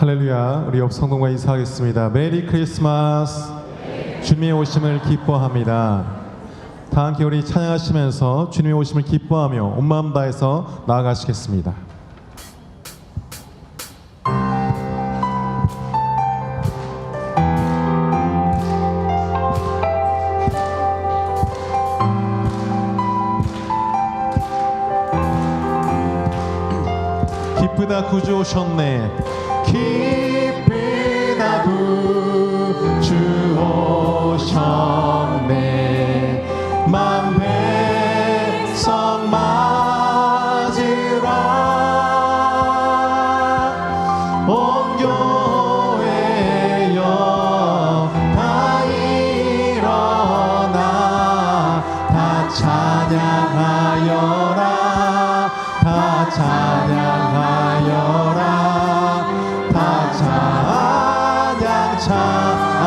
할렐루야. 우리 옆 성도과 인사하겠습니다. 메리 크리스마스. 주님의 오심을 기뻐합니다. 다 함께 우리 찬양하시면서 주님의 오심을 기뻐하며 온 마음 다해서 나아가시겠습니다. 기쁘다 구주 오셨네. 기쁘다 구주 오셨네. 만 백성 맞으라. 온 교회여 다 일어나 다 찬양하여라. 다 찬양하여라. 다 찬양하여라.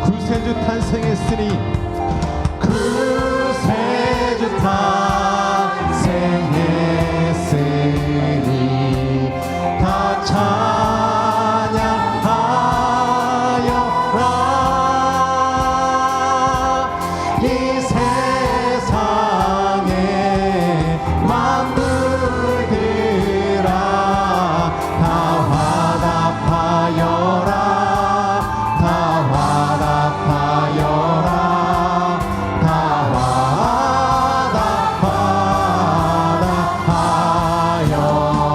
구세주 탄생했으니 구세주 탄생했으니 다 찬양하여라. 이 세상의 만물들아 다 화답하여라. 다 화답하여라. 다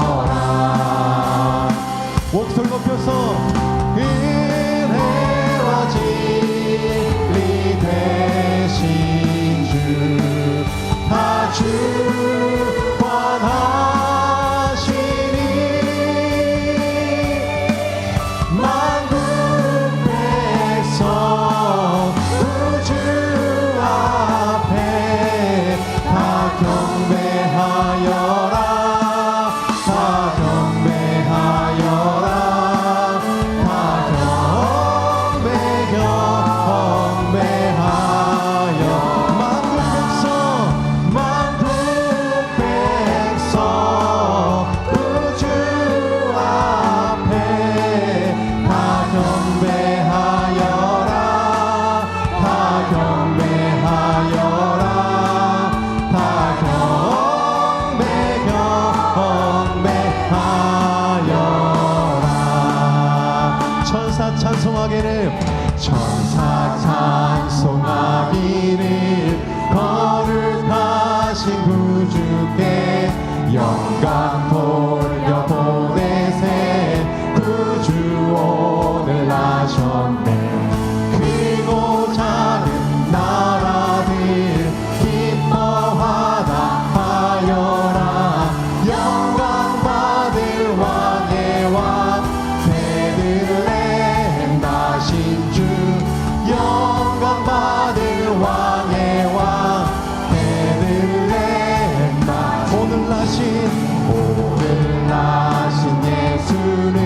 화답하여라. 목소리 높여서 은혜와 진리 되신 주 다 주관하시니 만국 백성 구주 앞에 다 경배하여라. 다 경배하여라. 다 경배하여. 만국 백성 구주 앞에 다 경배하여라. 다 경배하여라. 다 경배하여라. 천사 찬송하기를. 천사 찬송하기를. 거룩하신 구주께 영광 돌려보내세. 구주 오늘 나셨네. 크고 작은 나라들 기뻐하다 하여라. 영광 받을 왕의 왕 베들레헴 나신 주. 영광 받을 왕의 왕 베들레헴 오늘 나신 예수는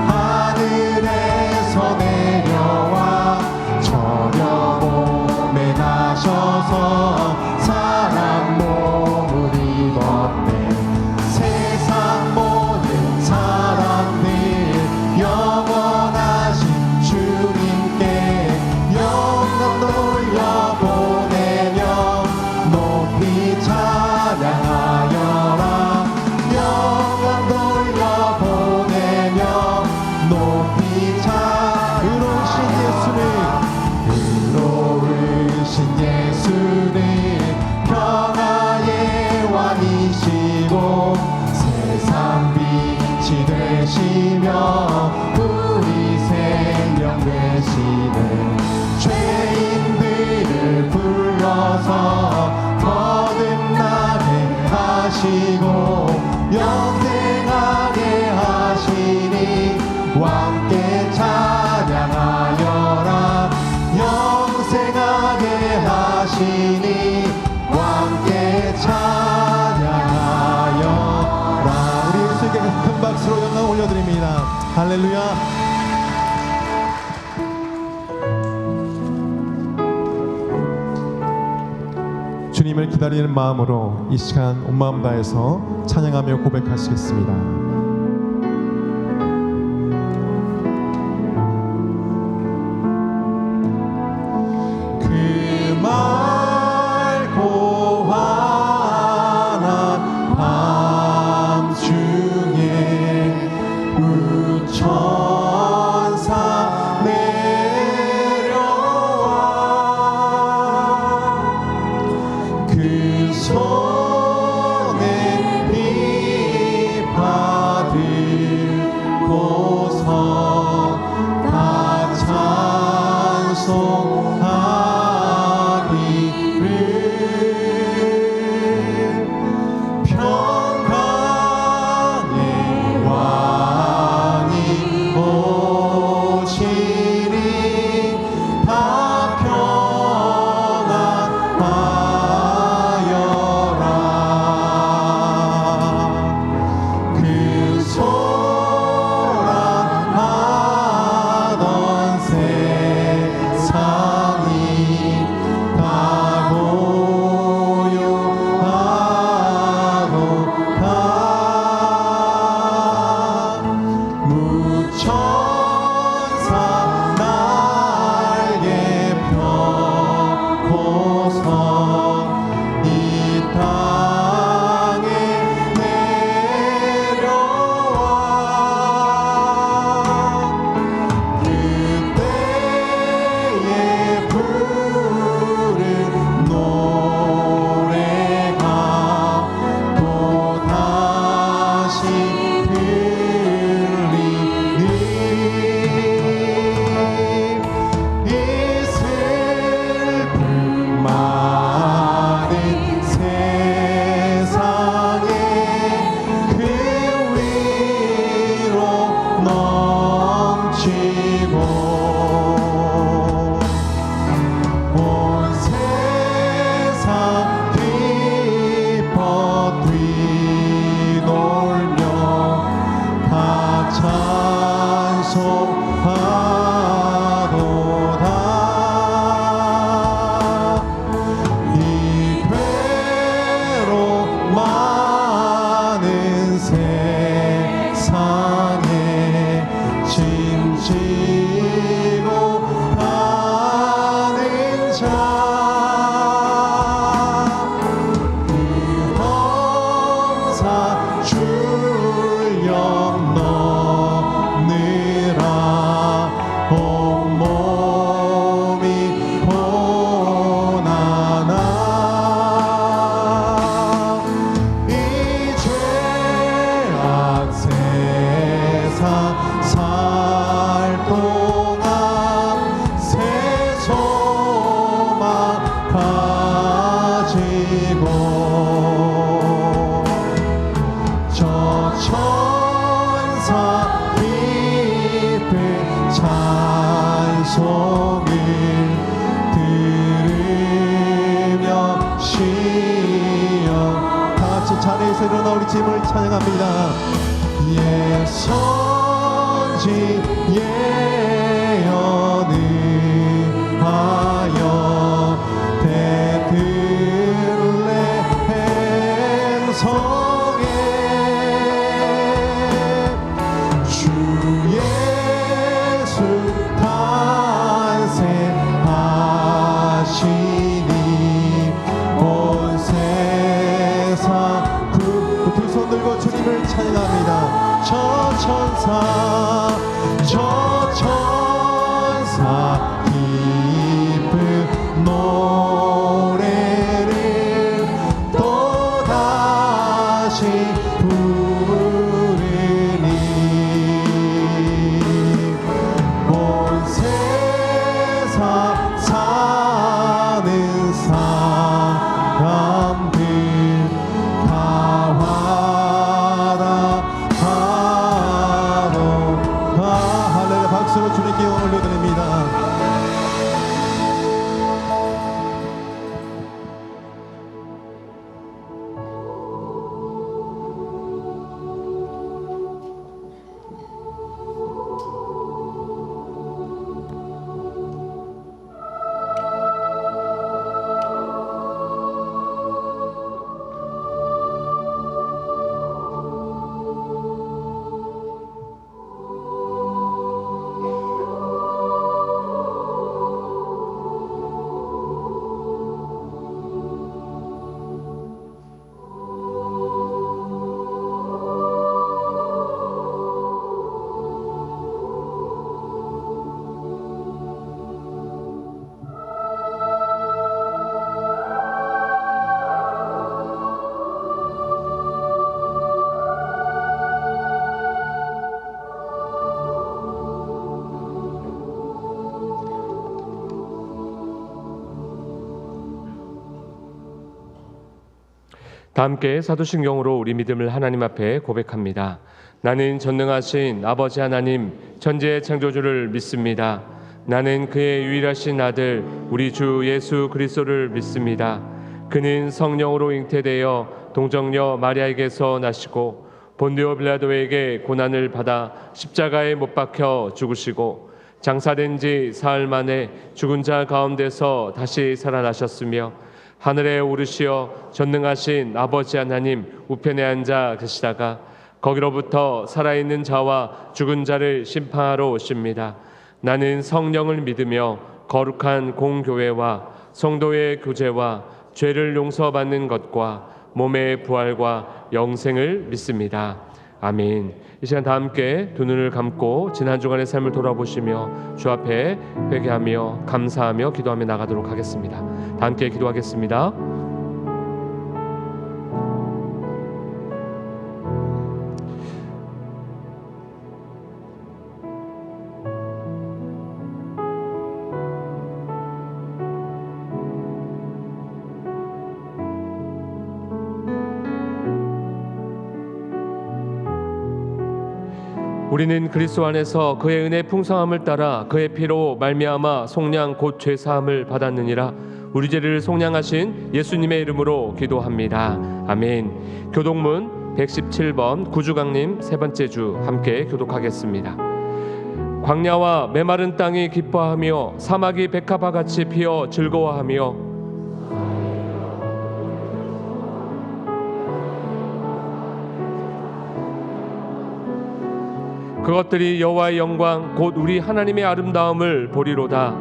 하늘에서 내려와 저녁봄에 나셔서 사람 몸을 입었네. 세상 모든 사람들 영원하신 주님께 영광 돌려보내며 높이 찬양하여라. 영광 돌려보내며 높이 의로우신 예수는 평화의 왕이시고 세상 빛이 되시며 우리 생명 되시는 죄인들을 불러서 거듭나게 하시고 영생하게 하시니 왕께 찬양하여라. 영생하게 하시니 왕께 찬양하여라. 우리 예수께 큰 박수로 영광 올려드립니다. 할렐루야. 주님을 기다리는 마음으로 이 시간 온 마음 다해서 찬양하며 고백하시겠습니다. 일어나 우리 주님을 찬양합니다. 예선지 예언을 하여 베들레헴 성에 주 예수 탄생하시니 온 세상 두 손 들고 주님을 찬양합니다. 저 천사 기쁜 노래를 또다시 부르니 온 세상 사는 사람들 다 할렐루야. 박수로 주님께 영광을 올려드립니다. 다 함께 사도신경으로 우리 믿음을 하나님 앞에 고백합니다. 나는 전능하신 아버지 하나님 천지의 창조주를 믿습니다. 나는 그의 유일하신 아들 우리 주 예수 그리스도를 믿습니다. 그는 성령으로 잉태되어 동정녀 마리아에게서 나시고 본디오 빌라도에게 고난을 받아 십자가에 못 박혀 죽으시고 장사된 지 사흘 만에 죽은 자 가운데서 다시 살아나셨으며 하늘에 오르시어 전능하신 아버지 하나님 우편에 앉아 계시다가 거기로부터 살아있는 자와 죽은 자를 심판하러 오십니다. 나는 성령을 믿으며 거룩한 공교회와 성도의 교제와 죄를 용서받는 것과 몸의 부활과 영생을 믿습니다. 아멘. 이 시간 다 함께 두 눈을 감고 지난 주간의 삶을 돌아보시며 주 앞에 회개하며 감사하며 기도하며 나가도록 하겠습니다. 다 함께 기도하겠습니다. 우리는 그리스도 안에서 그의 은혜 풍성함을 따라 그의 피로 말미암아 속량 곧 죄사함을 받았느니라. 우리 죄를 속량하신 예수님의 이름으로 기도합니다. 아멘. 교독문 117번 구주강님 세 번째 주 함께 교독하겠습니다. 광야와 메마른 땅이 기뻐하며 사막이 백합화 같이 피어 즐거워하며 그것들이 여호와의 영광 곧 우리 하나님의 아름다움을 보리로다.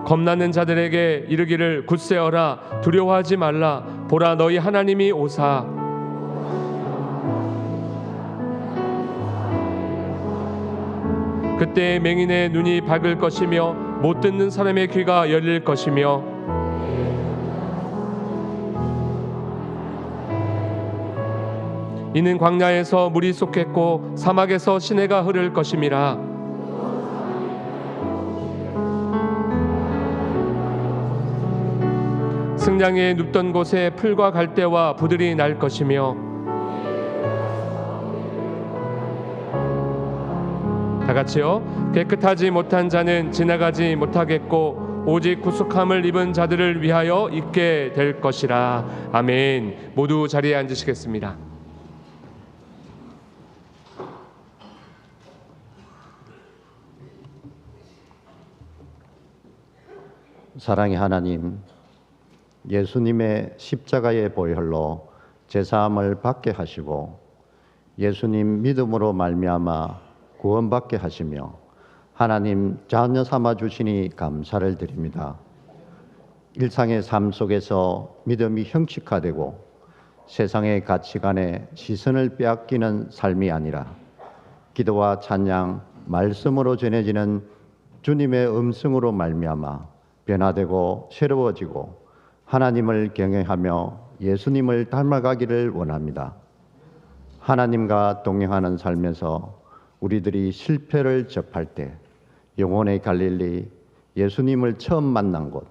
겁나는 자들에게 이르기를 굳세어라 두려워하지 말라 보라 너희 하나님이 오사. 그때 맹인의 눈이 밝을 것이며 못 듣는 사람의 귀가 열릴 것이며 이는 광야에서 물이 쏟겠고 사막에서 시내가 흐를 것임이라. 승냥이에 눕던 곳에 풀과 갈대와 부들이 날 것이며 다 같이요. 깨끗하지 못한 자는 지나가지 못하겠고 오직 구속함을 입은 자들을 위하여 있게 될 것이라. 아멘. 모두 자리에 앉으시겠습니다. 사랑의 하나님, 예수님의 십자가의 보혈로 제사함을 받게 하시고 예수님 믿음으로 말미암아 구원받게 하시며 하나님 자녀 삼아 주시니 감사를 드립니다. 일상의 삶 속에서 믿음이 형식화되고 세상의 가치관에 시선을 빼앗기는 삶이 아니라 기도와 찬양, 말씀으로 전해지는 주님의 음성으로 말미암아 변화되고 새로워지고 하나님을 경외하며 예수님을 닮아가기를 원합니다. 하나님과 동행하는 삶에서 우리들이 실패를 접할 때 영혼의 갈릴리 예수님을 처음 만난 곳,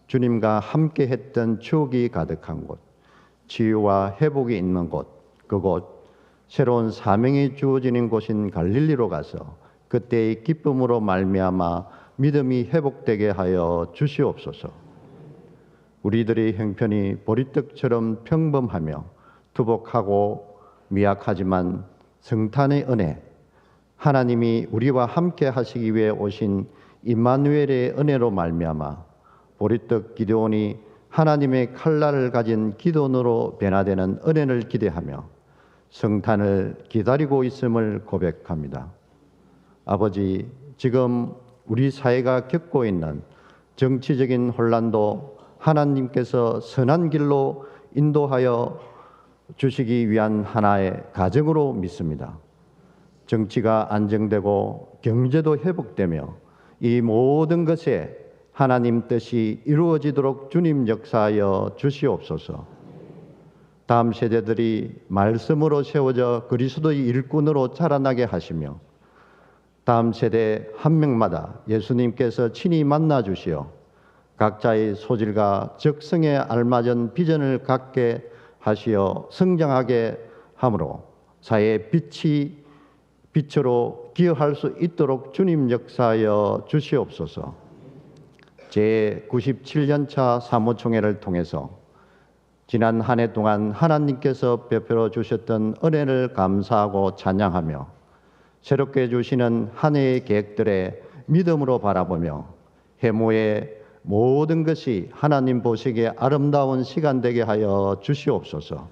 주님과 함께 했던 추억이 가득한 곳, 치유와 회복이 있는 곳, 그곳 새로운 사명이 주어지는 곳인 갈릴리로 가서 그때의 기쁨으로 말미암아 믿음이 회복되게 하여 주시옵소서. 우리들의 형편이 보리떡처럼 평범하며 투복하고 미약하지만 성탄의 은혜, 하나님이 우리와 함께 하시기 위해 오신 임마누엘의 은혜로 말미암아 보리떡 기드온이 하나님의 칼날을 가진 기도원으로 변화되는 은혜를 기대하며 성탄을 기다리고 있음을 고백합니다. 아버지, 지금 우리 사회가 겪고 있는 정치적인 혼란도 하나님께서 선한 길로 인도하여 주시기 위한 하나의 가정으로 믿습니다. 정치가 안정되고 경제도 회복되며 이 모든 것에 하나님 뜻이 이루어지도록 주님 역사하여 주시옵소서. 다음 세대들이 말씀으로 세워져 그리스도의 일꾼으로 자라나게 하시며 다음 세대 한 명마다 예수님께서 친히 만나 주시어 각자의 소질과 적성에 알맞은 비전을 갖게 하시어 성장하게 함으로 사회의 빛으로 기여할 수 있도록 주님 역사하여 주시옵소서. 제97년차 사무총회를 통해서 지난 한 해 동안 하나님께서 베풀어 주셨던 은혜를 감사하고 찬양하며 새롭게 주시는 한 해의 계획들에 믿음으로 바라보며 해모의 모든 것이 하나님 보시기에 아름다운 시간 되게 하여 주시옵소서.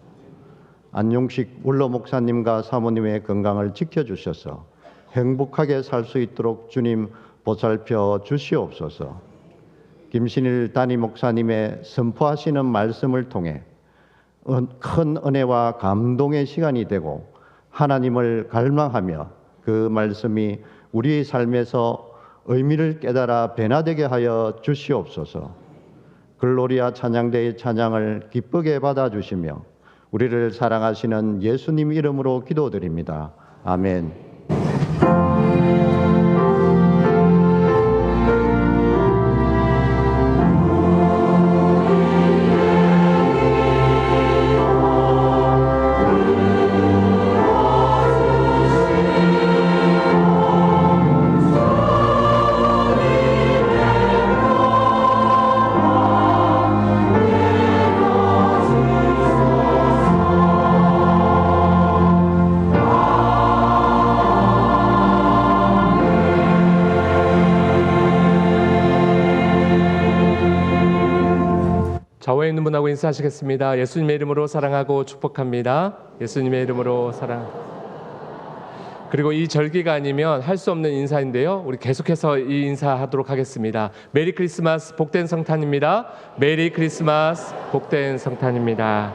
안용식 원로 목사님과 사모님의 건강을 지켜주셔서 행복하게 살 수 있도록 주님 보살펴 주시옵소서. 김신일 담임 목사님의 선포하시는 말씀을 통해 큰 은혜와 감동의 시간이 되고 하나님을 갈망하며 그 말씀이 우리의 삶에서 의미를 깨달아 변화되게 하여 주시옵소서. 글로리아 찬양대의 찬양을 기쁘게 받아주시며 우리를 사랑하시는 예수님 이름으로 기도드립니다. 아멘. 좌우에 있는 분하고 인사하시겠습니다. 예수님의 이름으로 사랑하고 축복합니다. 예수님의 이름으로 사랑. 그리고 이 절기가 아니면 할 수 없는 인사인데요. 우리 계속해서 이 인사하도록 하겠습니다. 메리 크리스마스 복된 성탄입니다. 메리 크리스마스 복된 성탄입니다.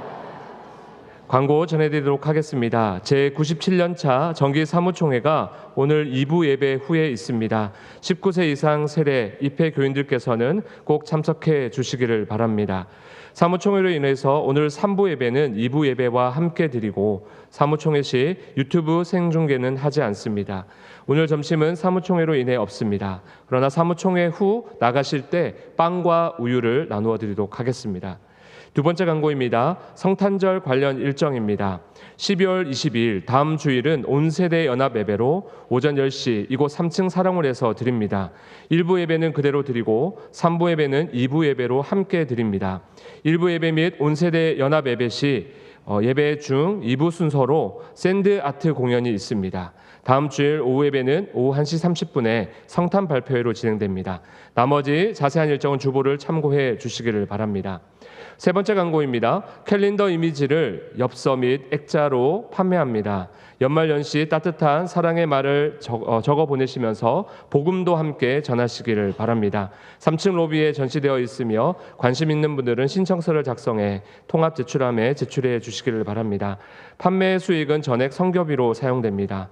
광고 전해드리도록 하겠습니다. 제97년차 정기 사무총회가 오늘 2부 예배 후에 있습니다. 19세 이상 세대 입회 교인들께서는 꼭 참석해 주시기를 바랍니다. 사무총회로 인해서 오늘 3부 예배는 2부 예배와 함께 드리고 사무총회 시 유튜브 생중계는 하지 않습니다. 오늘 점심은 사무총회로 인해 없습니다. 그러나 사무총회 후 나가실 때 빵과 우유를 나누어 드리도록 하겠습니다. 두 번째 광고입니다. 성탄절 관련 일정입니다. 12월 22일 다음 주일은 온세대 연합 예배로 오전 10시 이곳 3층 사랑홀에서 드립니다. 1부 예배는 그대로 드리고 3부 예배는 2부 예배로 함께 드립니다. 1부 예배 및 온세대 연합 예배 시 예배 중 2부 순서로 샌드 아트 공연이 있습니다. 다음 주일 오후 예배는 오후 1시 30분에 성탄 발표회로 진행됩니다. 나머지 자세한 일정은 주보를 참고해 주시기를 바랍니다. 세 번째 광고입니다. 캘린더 이미지를 엽서 및 액자로 판매합니다. 연말연시 따뜻한 사랑의 말을 적어 보내시면서 복음도 함께 전하시기를 바랍니다. 3층 로비에 전시되어 있으며 관심 있는 분들은 신청서를 작성해 통합 제출함에 제출해 주시기를 바랍니다. 판매 수익은 전액 선교비로 사용됩니다.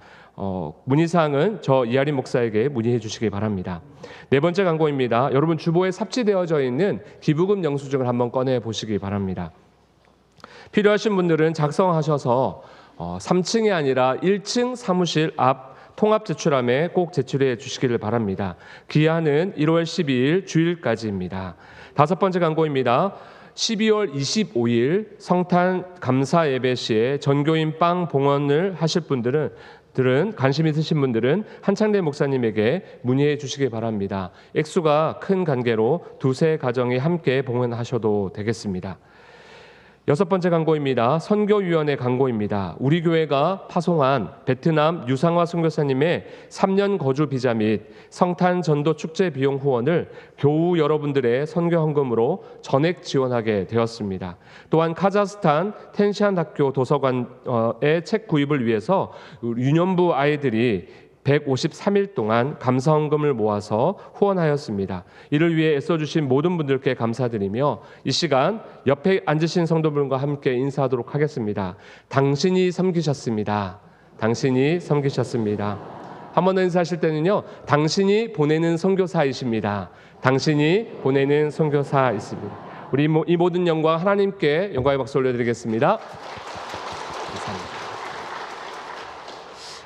문의사항은 저 이하림 목사에게 문의해 주시기 바랍니다. 네 번째 광고입니다. 여러분 주보에 삽지되어져 있는 기부금 영수증을 한번 꺼내 보시기 바랍니다. 필요하신 분들은 작성하셔서 3층이 아니라 1층 사무실 앞 통합 제출함에 꼭 제출해 주시기를 바랍니다. 기한은 1월 12일 주일까지입니다. 다섯 번째 광고입니다. 12월 25일 성탄 감사 예배 시에 전교인 빵 봉헌을 하실 분들은 관심 있으신 분들은 한창래 목사님에게 문의해 주시기 바랍니다. 액수가 큰 관계로 두세 가정이 함께 봉헌하셔도 되겠습니다. 여섯 번째 광고입니다. 선교위원회 광고입니다. 우리 교회가 파송한 베트남 유상화 선교사님의 3년 거주 비자 및 성탄 전도 축제 비용 후원을 교우 여러분들의 선교 헌금으로 전액 지원하게 되었습니다. 또한 카자흐스탄 텐시안 학교 도서관의 책 구입을 위해서 유년부 아이들이 153일 동안 감사헌금을 모아서 후원하였습니다. 이를 위해 애써주신 모든 분들께 감사드리며 이 시간 옆에 앉으신 성도분과 함께 인사하도록 하겠습니다. 당신이 섬기셨습니다. 당신이 섬기셨습니다. 한 번 더 인사하실 때는요. 당신이 보내는 선교사이십니다. 당신이 보내는 선교사이십니다. 우리 이 모든 영광 하나님께 영광의 박수 올려드리겠습니다. 감사합니다.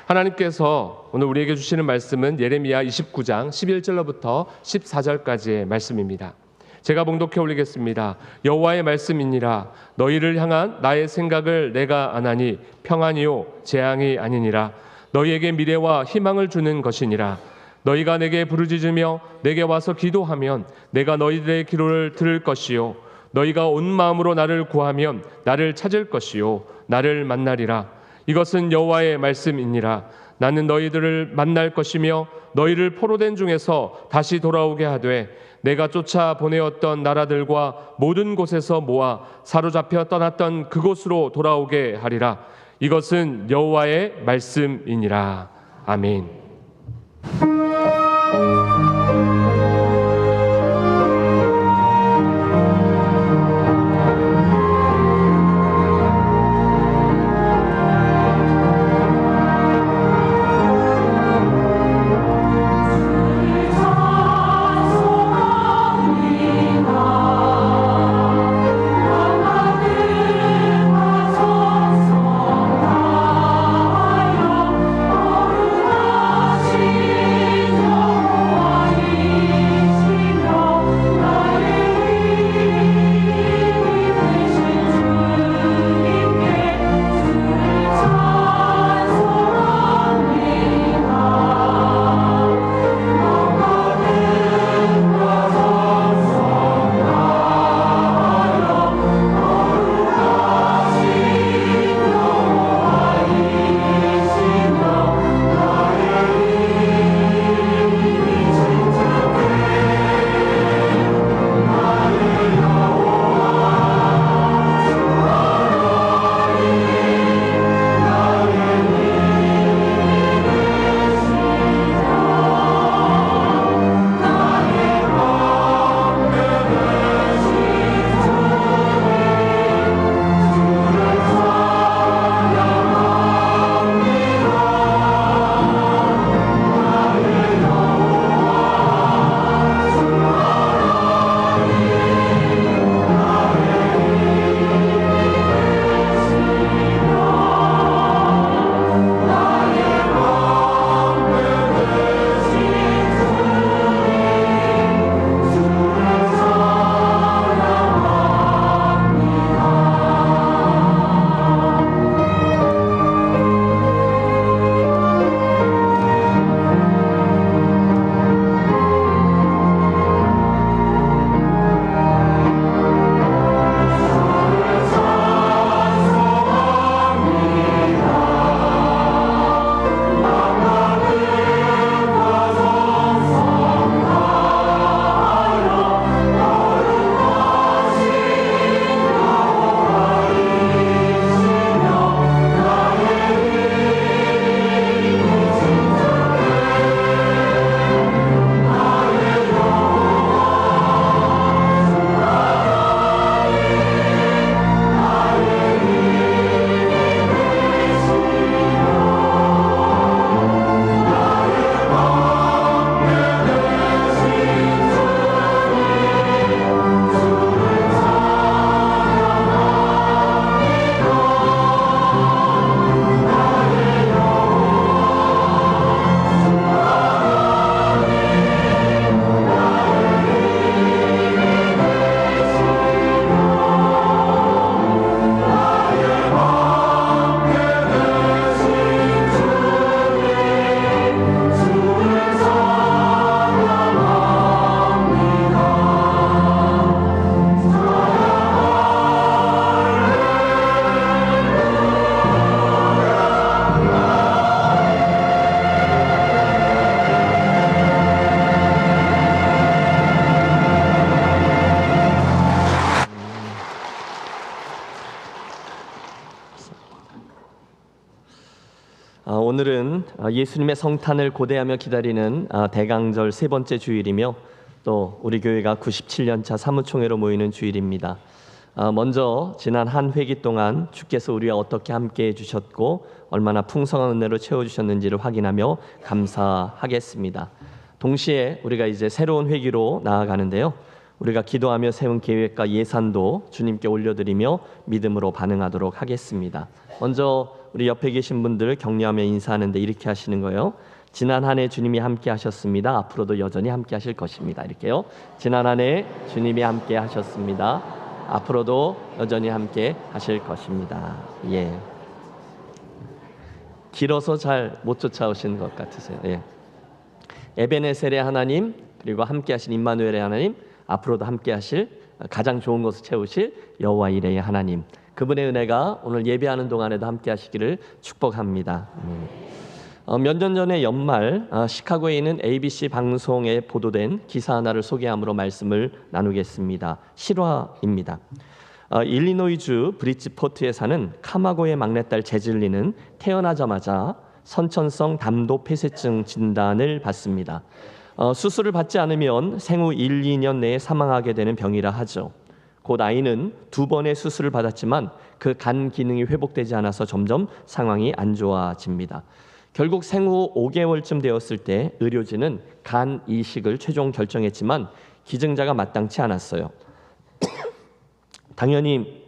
하나님께서 오늘 우리에게 주시는 말씀은 예레미야 29장 11절로부터 14절까지의 말씀입니다. 제가 봉독해 올리겠습니다. 여호와의 말씀이니라. 너희를 향한 나의 생각을 내가 아나니 평안이요 재앙이 아니니라. 너희에게 미래와 희망을 주는 것이니라. 너희가 내게 부르짖으며 내게 와서 기도하면 내가 너희들의 기도를 들을 것이요 너희가 온 마음으로 나를 구하면 나를 찾을 것이요 나를 만나리라. 이것은 여호와의 말씀이니라. 나는 너희들을 만날 것이며 너희를 포로된 중에서 다시 돌아오게 하되 내가 쫓아 보내었던 나라들과 모든 곳에서 모아 사로잡혀 떠났던 그곳으로 돌아오게 하리라. 이것은 여호와의 말씀이니라. 아멘. 오늘은 예수님의 성탄을 고대하며 기다리는 대강절 세 번째 주일이며 또 우리 교회가 97년차 사무총회로 모이는 주일입니다. 먼저 지난 한 회기 동안 주께서 우리와 어떻게 함께해 주셨고 얼마나 풍성한 은혜로 채워주셨는지를 확인하며 감사하겠습니다. 동시에 우리가 이제 새로운 회기로 나아가는데요. 우리가 기도하며 세운 계획과 예산도 주님께 올려드리며 믿음으로 반응하도록 하겠습니다. 먼저 우리 옆에 계신 분들 격려하며 인사하는데 이렇게 하시는 거예요. 지난 한 해 주님이 함께 하셨습니다. 앞으로도 여전히 함께 하실 것입니다. 이렇게요. 지난 한 해 주님이 함께 하셨습니다. 앞으로도 여전히 함께 하실 것입니다. 예. 길어서 잘 못 쫓아오신 것 같으세요. 예. 에베네셀의 하나님, 그리고 함께 하신 임마누엘의 하나님, 앞으로도 함께 하실 가장 좋은 것을 채우실 여호와 이레의 하나님, 그분의 은혜가 오늘 예배하는 동안에도 함께 하시기를 축복합니다. 몇 년 전에 연말 시카고에 있는 ABC 방송에 보도된 기사 하나를 소개함으로 말씀을 나누겠습니다. 실화입니다. 일리노이주 브리지포트에 사는 카마고의 막내딸 제즐리는 태어나자마자 선천성 담도 폐쇄증 진단을 받습니다. 수술을 받지 않으면 생후 1, 2년 내에 사망하게 되는 병이라 하죠. 곧 아이는 2번의 수술을 받았지만 그 간 기능이 회복되지 않아서 점점 상황이 안 좋아집니다. 결국 생후 5개월쯤 되었을 때 의료진은 간 이식을 최종 결정했지만 기증자가 마땅치 않았어요. 당연히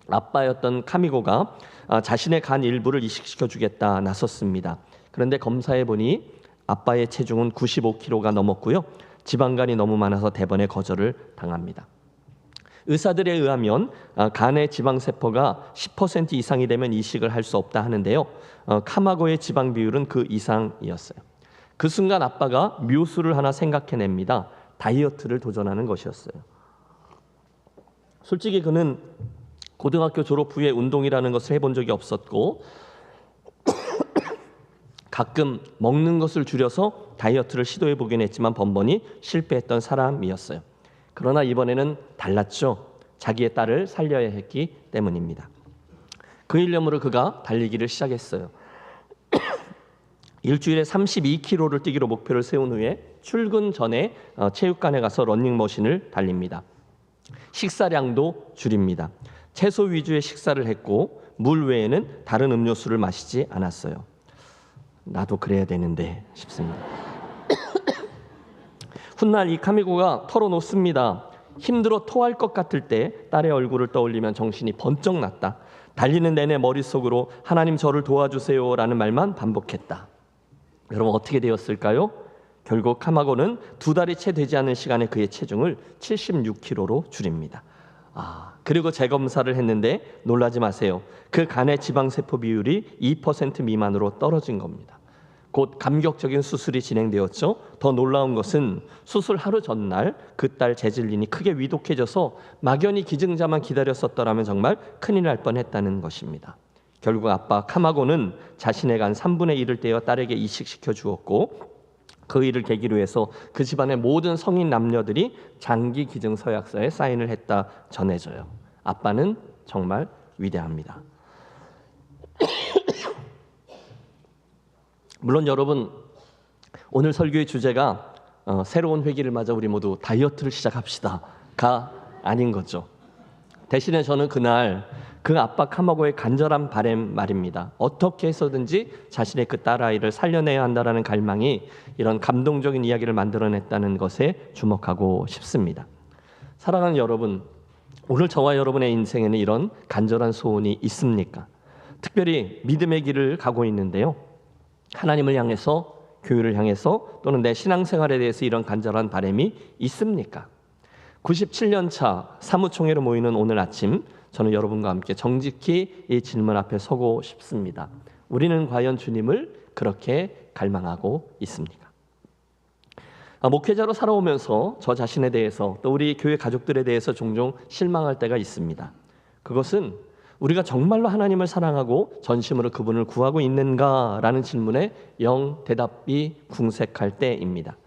아빠였던 카미고가 자신의 간 일부를 이식시켜 주겠다 나섰습니다. 그런데 검사해 보니 아빠의 체중은 95kg가 넘었고요. 지방간이 너무 많아서 대번에 거절을 당합니다. 의사들에 의하면 간의 지방세포가 10% 이상이 되면 이식을 할 수 없다 하는데요. 카마고의 지방 비율은 그 이상이었어요. 그 순간 아빠가 묘수를 하나 생각해냅니다. 다이어트를 도전하는 것이었어요. 솔직히 그는 고등학교 졸업 후에 운동이라는 것을 해본 적이 없었고 가끔 먹는 것을 줄여서 다이어트를 시도해 보긴 했지만 번번이 실패했던 사람이었어요. 그러나 이번에는 달랐죠. 자기의 딸을 살려야 했기 때문입니다. 그 일념으로 그가 달리기를 시작했어요. 일주일에 32km를 뛰기로 목표를 세운 후에 출근 전에 체육관에 가서 러닝머신을 달립니다. 식사량도 줄입니다. 채소 위주의 식사를 했고 물 외에는 다른 음료수를 마시지 않았어요. 나도 그래야 되는데 싶습니다. 훗날 이 카미고가 털어놓습니다. 힘들어 토할 것 같을 때 딸의 얼굴을 떠올리면 정신이 번쩍 났다. 달리는 내내 머릿속으로 하나님 저를 도와주세요 라는 말만 반복했다. 여러분 어떻게 되었을까요? 결국 카마고는 2달이 채 되지 않은 시간에 그의 체중을 76kg로 줄입니다. 그리고 재검사를 했는데 놀라지 마세요. 그 간의 지방세포 비율이 2% 미만으로 떨어진 겁니다. 곧 감격적인 수술이 진행되었죠. 더 놀라운 것은 수술 하루 전날 그 딸 제즐린이 크게 위독해져서 막연히 기증자만 기다렸었더라면 정말 큰일 날 뻔했다는 것입니다. 결국 아빠 카마고는 자신의 간 3분의 1을 떼어 딸에게 이식시켜 주었고 그 일을 계기로 해서 그 집안의 모든 성인 남녀들이 장기 기증 서약서에 사인을 했다 전해져요. 아빠는 정말 위대합니다. 물론 여러분 오늘 설교의 주제가 새로운 회기를 맞아 우리 모두 다이어트를 시작합시다가 아닌 거죠. 대신에 저는 그날 그 아빠 카마고의 간절한 바람 말입니다. 어떻게 해서든지 자신의 그 딸아이를 살려내야 한다라는 갈망이 이런 감동적인 이야기를 만들어냈다는 것에 주목하고 싶습니다. 사랑하는 여러분, 오늘 저와 여러분의 인생에는 이런 간절한 소원이 있습니까? 특별히 믿음의 길을 가고 있는데요. 하나님을 향해서, 교회를 향해서 또는 내 신앙생활에 대해서 이런 간절한 바람이 있습니까? 97년 차 사무총회로 모이는 오늘 아침 저는 여러분과 함께 정직히 이 질문 앞에 서고 싶습니다. 우리는 과연 주님을 그렇게 갈망하고 있습니까? 목회자로 살아오면서 저 자신에 대해서 또 우리 교회 가족들에 대해서 종종 실망할 때가 있습니다. 그것은 우리가 정말로 하나님을 사랑하고 전심으로 그분을 구하고 있는가라는 질문에 영 대답이 궁색할 때입니다.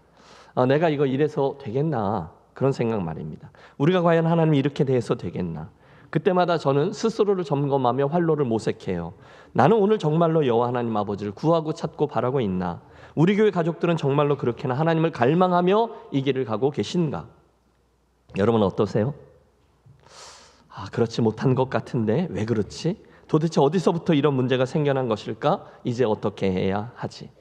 내가 이거 이래서 되겠나 그런 생각 말입니다. 우리가 과연 하나님이 이렇게 대해서 되겠나. 그때마다 저는 스스로를 점검하며 활로를 모색해요. 나는 오늘 정말로 여호와 하나님 아버지를 구하고 찾고 바라고 있나. 우리 교회 가족들은 정말로 그렇게나 하나님을 갈망하며 이 길을 가고 계신가. 여러분 어떠세요? 그렇지 못한 것 같은데 왜 그렇지? 도대체 어디서부터 이런 문제가 생겨난 것일까? 이제 어떻게 해야 하지?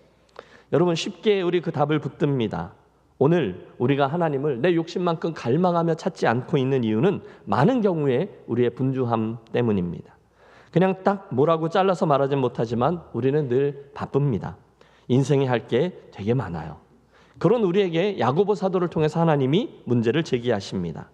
여러분 쉽게 우리 그 답을 붙듭니다. 오늘 우리가 하나님을 내 욕심만큼 갈망하며 찾지 않고 있는 이유는 많은 경우에 우리의 분주함 때문입니다. 그냥 딱 뭐라고 잘라서 말하진 못하지만 우리는 늘 바쁩니다. 인생에 할 게 되게 많아요. 그런 우리에게 야고보 사도를 통해서 하나님이 문제를 제기하십니다.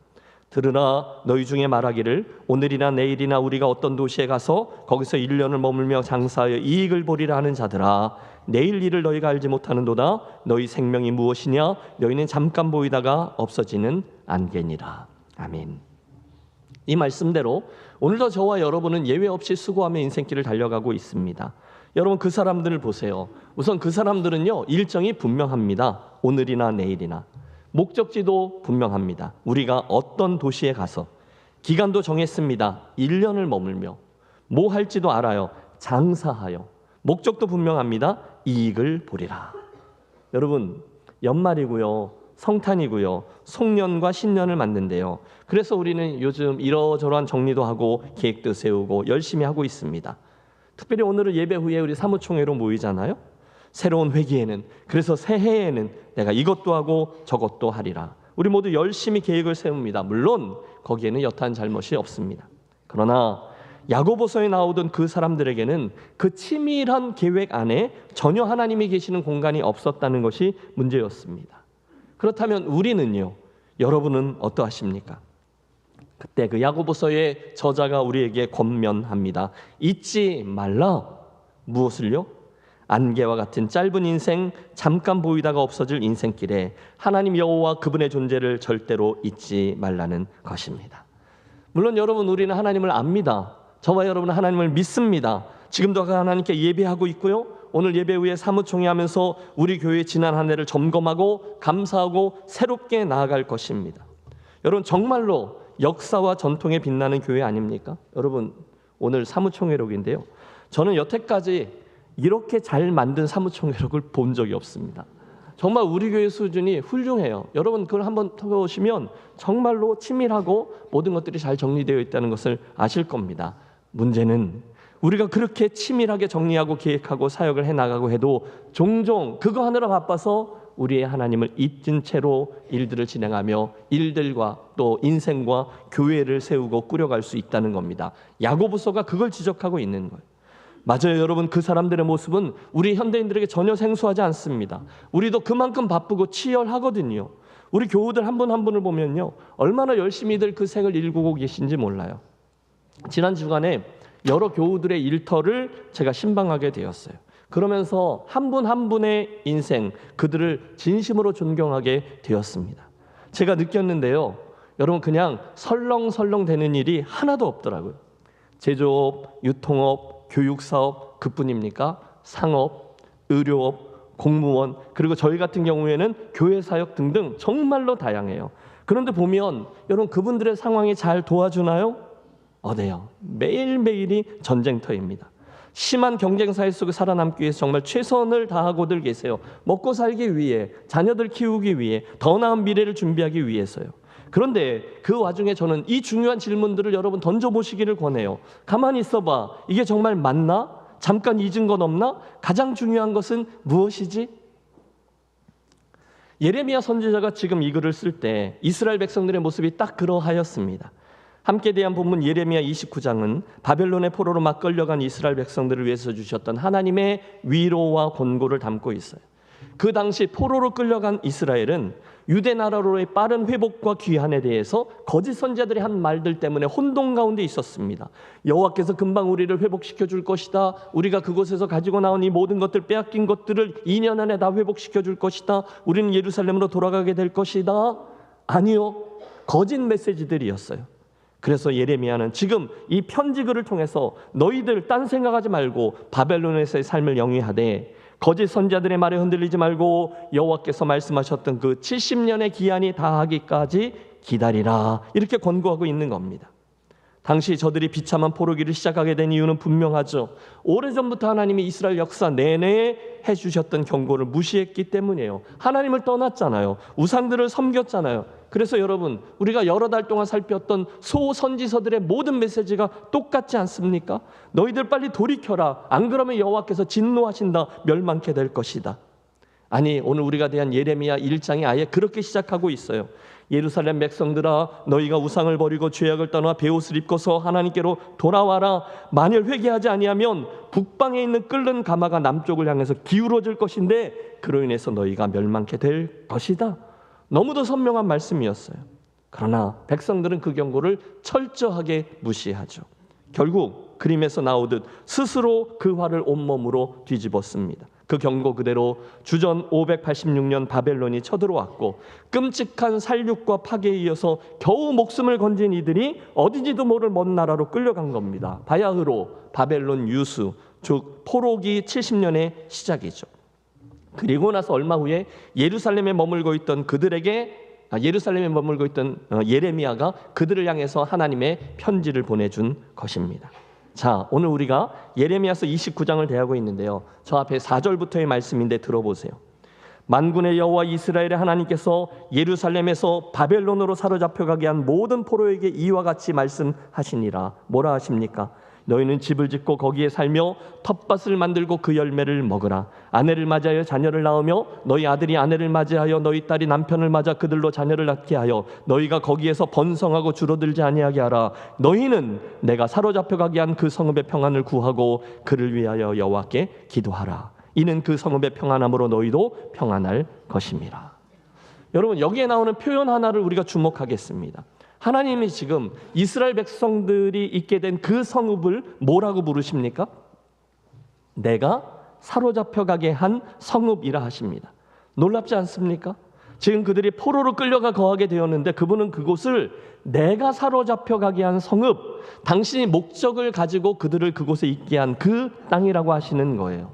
들으라, 너희 중에 말하기를 오늘이나 내일이나 우리가 어떤 도시에 가서 거기서 1년을 머물며 장사하여 이익을 보리라 하는 자들아, 내일 일을 너희가 알지 못하는도다. 너희 생명이 무엇이냐? 너희는 잠깐 보이다가 없어지는 안개니라. 아멘. 이 말씀대로 오늘도 저와 여러분은 예외 없이 수고하며 인생길을 달려가고 있습니다. 여러분, 그 사람들을 보세요. 우선 그 사람들은요, 일정이 분명합니다. 오늘이나 내일이나. 목적지도 분명합니다. 우리가 어떤 도시에 가서, 기간도 정했습니다. 1년을 머물며 뭐 할지도 알아요. 장사하여. 목적도 분명합니다. 이익을 보리라. 여러분, 연말이고요, 성탄이고요, 송년과 신년을 맞는데요. 그래서 우리는 요즘 이러저러한 정리도 하고 계획도 세우고 열심히 하고 있습니다. 특별히 오늘은 예배 후에 우리 사무총회로 모이잖아요. 새로운 회기에는, 그래서 새해에는 내가 이것도 하고 저것도 하리라. 우리 모두 열심히 계획을 세웁니다. 물론 거기에는 여타한 잘못이 없습니다. 그러나 야고보서에 나오던 그 사람들에게는 그 치밀한 계획 안에 전혀 하나님이 계시는 공간이 없었다는 것이 문제였습니다. 그렇다면 우리는요, 여러분은 어떠하십니까? 그때 그 야고보서의 저자가 우리에게 권면합니다. 잊지 말라. 무엇을요? 안개와 같은 짧은 인생, 잠깐 보이다가 없어질 인생길에 하나님 여호와 그분의 존재를 절대로 잊지 말라는 것입니다. 물론 여러분, 우리는 하나님을 압니다. 저와 여러분은 하나님을 믿습니다. 지금도 하나님께 예배하고 있고요, 오늘 예배 후에 사무총회 하면서 우리 교회의 지난 한 해를 점검하고 감사하고 새롭게 나아갈 것입니다. 여러분, 정말로 역사와 전통에 빛나는 교회 아닙니까? 여러분, 오늘 사무총회록인데요, 저는 여태까지 이렇게 잘 만든 사무총회록을 본 적이 없습니다. 정말 우리 교회 수준이 훌륭해요. 여러분, 그걸 한번 보시면 정말로 치밀하고 모든 것들이 잘 정리되어 있다는 것을 아실 겁니다. 문제는 우리가 그렇게 치밀하게 정리하고 계획하고 사역을 해나가고 해도 종종 그거 하느라 바빠서 우리의 하나님을 잊은 채로 일들을 진행하며 일들과 또 인생과 교회를 세우고 꾸려갈 수 있다는 겁니다. 야고보서가 그걸 지적하고 있는 거예요. 맞아요, 여러분. 그 사람들의 모습은 우리 현대인들에게 전혀 생소하지 않습니다. 우리도 그만큼 바쁘고 치열하거든요. 우리 교우들 한 분 한 분을 보면요, 얼마나 열심히들 그 색을 일구고 계신지 몰라요. 지난 주간에 여러 교우들의 일터를 제가 신방하게 되었어요. 그러면서 한 분 한 분의 인생, 그들을 진심으로 존경하게 되었습니다. 제가 느꼈는데요, 여러분, 그냥 설렁설렁 되는 일이 하나도 없더라고요. 제조업, 유통업, 교육사업, 그뿐입니까? 상업, 의료업, 공무원, 그리고 저희 같은 경우에는 교회 사역 등등 정말로 다양해요. 그런데 보면 여러분, 그분들의 상황이 잘 도와주나요? 어때요? 매일매일이 전쟁터입니다. 심한 경쟁사회 속에 살아남기 위해서 정말 최선을 다하고들 계세요. 먹고 살기 위해, 자녀들 키우기 위해, 더 나은 미래를 준비하기 위해서요. 그런데 그 와중에 저는 이 중요한 질문들을 여러분 던져보시기를 권해요. 가만히 있어봐. 이게 정말 맞나? 잠깐 잊은 건 없나? 가장 중요한 것은 무엇이지? 예레미야 선지자가 지금 이 글을 쓸 때 이스라엘 백성들의 모습이 딱 그러하였습니다. 함께 대한 본문 예레미야 29장은 바벨론의 포로로 막 끌려간 이스라엘 백성들을 위해서 주셨던 하나님의 위로와 권고를 담고 있어요. 그 당시 포로로 끌려간 이스라엘은 유대 나라로의 빠른 회복과 귀환에 대해서 거짓 선지자들이 한 말들 때문에 혼돈 가운데 있었습니다. 여호와께서 금방 우리를 회복시켜 줄 것이다. 우리가 그곳에서 가지고 나온 이 모든 것들, 빼앗긴 것들을 2년 안에 다 회복시켜 줄 것이다. 우리는 예루살렘으로 돌아가게 될 것이다. 아니요, 거짓 메시지들이었어요. 그래서 예레미야는 지금 이 편지글을 통해서 너희들 딴 생각하지 말고 바벨론에서의 삶을 영위하되 거짓 선지자들의 말에 흔들리지 말고 여호와께서 말씀하셨던 그 70년의 기한이 다하기까지 기다리라, 이렇게 권고하고 있는 겁니다. 당시 저들이 비참한 포로기를 시작하게 된 이유는 분명하죠. 오래전부터 하나님이 이스라엘 역사 내내 해주셨던 경고를 무시했기 때문이에요. 하나님을 떠났잖아요. 우상들을 섬겼잖아요. 그래서 여러분, 우리가 여러 달 동안 살폈던 소선지서들의 모든 메시지가 똑같지 않습니까? 너희들 빨리 돌이켜라. 안 그러면 여호와께서 진노하신다. 멸망케 될 것이다. 아니, 오늘 우리가 대한 예레미야 1장이 아예 그렇게 시작하고 있어요. 예루살렘 백성들아, 너희가 우상을 버리고 죄악을 떠나 베옷을 입고서 하나님께로 돌아와라. 만일 회개하지 아니하면 북방에 있는 끓는 가마가 남쪽을 향해서 기울어질 것인데 그로 인해서 너희가 멸망케 될 것이다. 너무도 선명한 말씀이었어요. 그러나 백성들은 그 경고를 철저하게 무시하죠. 결국 그림에서 나오듯 스스로 그 화를 온몸으로 뒤집었습니다. 그 경고 그대로 주전 586년 바벨론이 쳐들어왔고 끔찍한 살육과 파괴에 이어서 겨우 목숨을 건진 이들이 어딘지도 모를 먼 나라로 끌려간 겁니다. 바야흐로 바벨론 유수, 즉 포로기 70년의 시작이죠. 그리고 나서 얼마 후에 예루살렘에 머물고 있던 예레미야가 그들을 향해서 하나님의 편지를 보내준 것입니다. 자, 오늘 우리가 예레미야서 29장을 대하고 있는데요. 저 앞에 4절부터의 말씀인데 들어보세요. 만군의 여호와 이스라엘의 하나님께서 예루살렘에서 바벨론으로 사로잡혀가게 한 모든 포로에게 이와 같이 말씀하시니라. 뭐라 하십니까? 너희는 집을 짓고 거기에 살며 텃밭을 만들고 그 열매를 먹으라. 아내를 맞이하여 자녀를 낳으며 너희 아들이 아내를 맞이하여 너희 딸이 남편을 맞아 그들로 자녀를 낳게 하여 너희가 거기에서 번성하고 줄어들지 아니하게 하라. 너희는 내가 사로잡혀가게 한 그 성읍의 평안을 구하고 그를 위하여 여호와께 기도하라. 이는 그 성읍의 평안함으로 너희도 평안할 것임이라. 여러분, 여기에 나오는 표현 하나를 우리가 주목하겠습니다. 하나님이 지금 이스라엘 백성들이 있게 된 그 성읍을 뭐라고 부르십니까? 내가 사로잡혀가게 한 성읍이라 하십니다. 놀랍지 않습니까? 지금 그들이 포로로 끌려가 거하게 되었는데 그분은 그곳을 내가 사로잡혀가게 한 성읍, 당신이 목적을 가지고 그들을 그곳에 있게 한 그 땅이라고 하시는 거예요.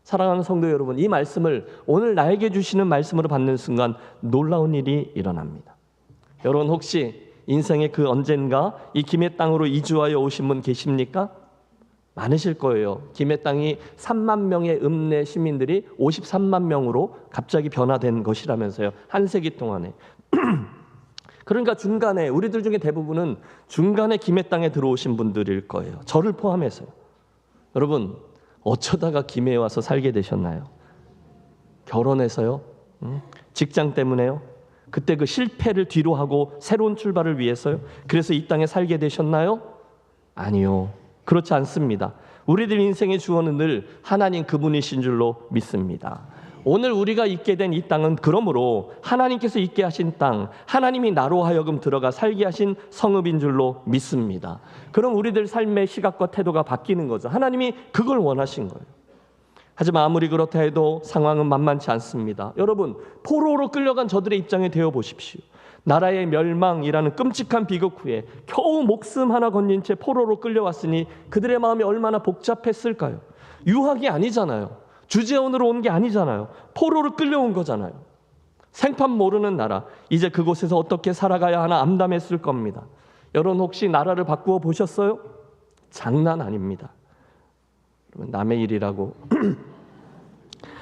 사랑하는 성도 여러분, 이 말씀을 오늘 나에게 주시는 말씀으로 받는 순간 놀라운 일이 일어납니다. 여러분, 혹시 인생의 그 언젠가 이 김해 땅으로 이주하여 오신 분 계십니까? 많으실 거예요. 김해 땅이 3만 명의 읍내 시민들이 53만 명으로 갑자기 변화된 것이라면서요. 한 세기 동안에. 그러니까 중간에 우리들 중에 대부분은 중간에 김해 땅에 들어오신 분들일 거예요. 저를 포함해서요. 여러분, 어쩌다가 김해에 와서 살게 되셨나요? 결혼해서요? 직장 때문에요? 그때 그 실패를 뒤로 하고 새로운 출발을 위해서요? 그래서 이 땅에 살게 되셨나요? 아니요. 그렇지 않습니다. 우리들 인생의 주어는 늘 하나님 그분이신 줄로 믿습니다. 오늘 우리가 있게 된 이 땅은 그러므로 하나님께서 있게 하신 땅, 하나님이 나로 하여금 들어가 살게 하신 성읍인 줄로 믿습니다. 그럼 우리들 삶의 시각과 태도가 바뀌는 거죠. 하나님이 그걸 원하신 거예요. 하지만 아무리 그렇다 해도 상황은 만만치 않습니다. 여러분, 포로로 끌려간 저들의 입장에 되어 보십시오. 나라의 멸망이라는 끔찍한 비극 후에 겨우 목숨 하나 건진 채 포로로 끌려왔으니 그들의 마음이 얼마나 복잡했을까요? 유학이 아니잖아요. 주재원으로 온 게 아니잖아요. 포로로 끌려온 거잖아요. 생판 모르는 나라, 이제 그곳에서 어떻게 살아가야 하나 암담했을 겁니다. 여러분, 혹시 나라를 바꾸어 보셨어요? 장난 아닙니다. 남의 일이라고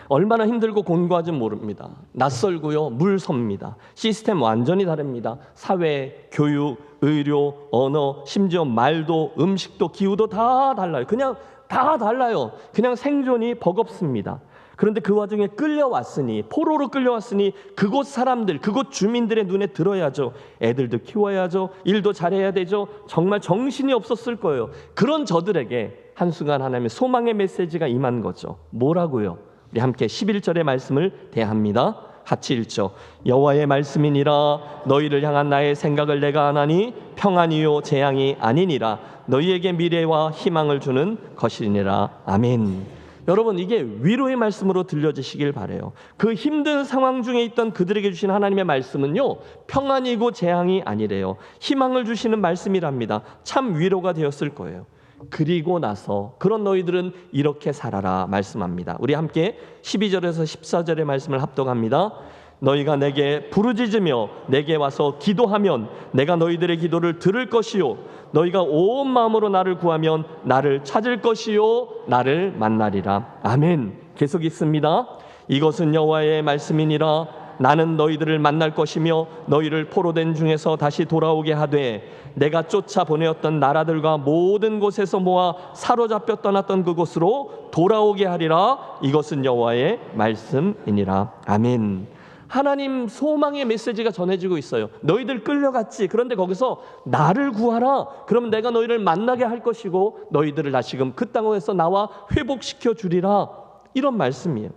얼마나 힘들고 곤고한지 모릅니다. 낯설고요, 물섭니다. 시스템 완전히 다릅니다. 사회, 교육, 의료, 언어, 심지어 말도, 음식도, 기후도 다 달라요. 그냥 다 달라요. 그냥 생존이 버겁습니다. 그런데 그 와중에 끌려왔으니, 포로로 끌려왔으니 그곳 사람들, 그곳 주민들의 눈에 들어야죠. 애들도 키워야죠. 일도 잘해야 되죠. 정말 정신이 없었을 거예요. 그런 저들에게 한순간 하나님의 소망의 메시지가 임한 거죠. 뭐라고요? 우리 함께 11절의 말씀을 대합니다. 같이 읽죠. 여호와의 말씀이니라. 너희를 향한 나의 생각을 내가 아나니 평안이요 재앙이 아니니라. 너희에게 미래와 희망을 주는 것이니라. 아멘. 여러분, 이게 위로의 말씀으로 들려지시길 바라요. 그 힘든 상황 중에 있던 그들에게 주신 하나님의 말씀은요, 평안이고 재앙이 아니래요. 희망을 주시는 말씀이랍니다. 참 위로가 되었을 거예요. 그리고 나서 그런 너희들은 이렇게 살아라 말씀합니다. 우리 함께 12절에서 14절의 말씀을 합독합니다. 너희가 내게 부르짖으며 내게 와서 기도하면 내가 너희들의 기도를 들을 것이요 너희가 온 마음으로 나를 구하면 나를 찾을 것이요 나를 만나리라. 아멘. 계속 있습니다. 이것은 여호와의 말씀이니라. 나는 너희들을 만날 것이며 너희를 포로된 중에서 다시 돌아오게 하되 내가 쫓아 보내었던 나라들과 모든 곳에서 모아 사로잡혀 떠났던 그곳으로 돌아오게 하리라. 이것은 여호와의 말씀이니라. 아멘. 하나님 소망의 메시지가 전해지고 있어요. 너희들 끌려갔지. 그런데 거기서 나를 구하라. 그러면 내가 너희를 만나게 할 것이고 너희들을 다시금 그 땅에서 나와 회복시켜 주리라. 이런 말씀이에요.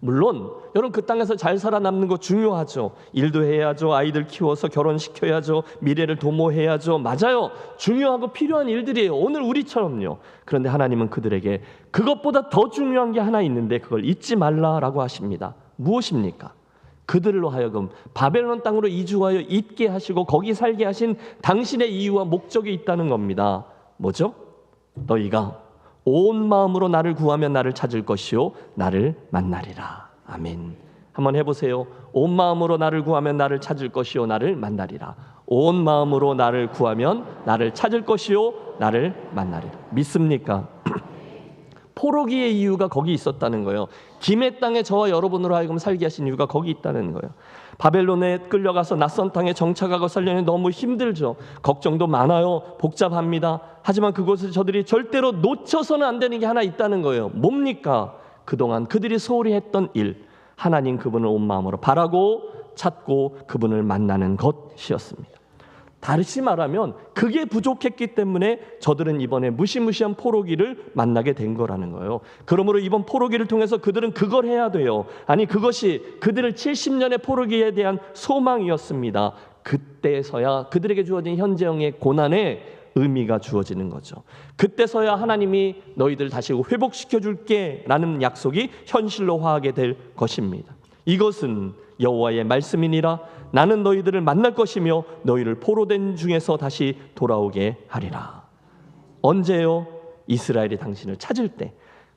물론 여러분 그 땅에서 잘 살아남는 거 중요하죠. 일도 해야죠. 아이들 키워서 결혼시켜야죠. 미래를 도모해야죠. 맞아요. 중요하고 필요한 일들이에요. 오늘 우리처럼요. 그런데 하나님은 그들에게 그것보다 더 중요한 게 하나 있는데 그걸 잊지 말라라고 하십니다. 무엇입니까? 그들로 하여금 바벨론 땅으로 이주하여 있게 하시고 거기 살게 하신 당신의 이유와 목적이 있다는 겁니다. 뭐죠? 너희가 온 마음으로 나를 구하면 나를 찾을 것이요 나를 만나리라. 아멘. 한번 해보세요. 온 마음으로 나를 구하면 나를 찾을 것이요 나를 만나리라. 온 마음으로 나를 구하면 나를 찾을 것이요 나를 만나리라. 믿습니까? 포로기의 이유가 거기 있었다는 거예요. 김해 땅에 저와 여러분으로 하여금 살게 하신 이유가 거기 있다는 거예요. 바벨론에 끌려가서 낯선 땅에 정착하고 살려니 너무 힘들죠. 걱정도 많아요. 복잡합니다. 하지만 그곳에서 저들이 절대로 놓쳐서는 안 되는 게 하나 있다는 거예요. 뭡니까? 그동안 그들이 소홀히 했던 일, 하나님 그분을 온 마음으로 바라고 찾고 그분을 만나는 것이었습니다. 다시 말하면 그게 부족했기 때문에 저들은 이번에 무시무시한 포로기를 만나게 된 거라는 거예요. 그러므로 이번 포로기를 통해서 그들은 그걸 해야 돼요. 아니 그것이 그들을 70년의 포로기에 대한 소망이었습니다. 그때서야 그들에게 주어진 현재형의 고난에 의미가 주어지는 거죠. 그때서야 하나님이 너희들 다시 회복시켜 줄게 라는 약속이 현실로 화하게 될 것입니다. 이것은 여호와의 말씀이니라. 나는 너희들을 만날 것이며 너희를 포로된 중에서 다시 돌아오게 하리라. 언제요? 이스라엘이 당신을 찾을 때.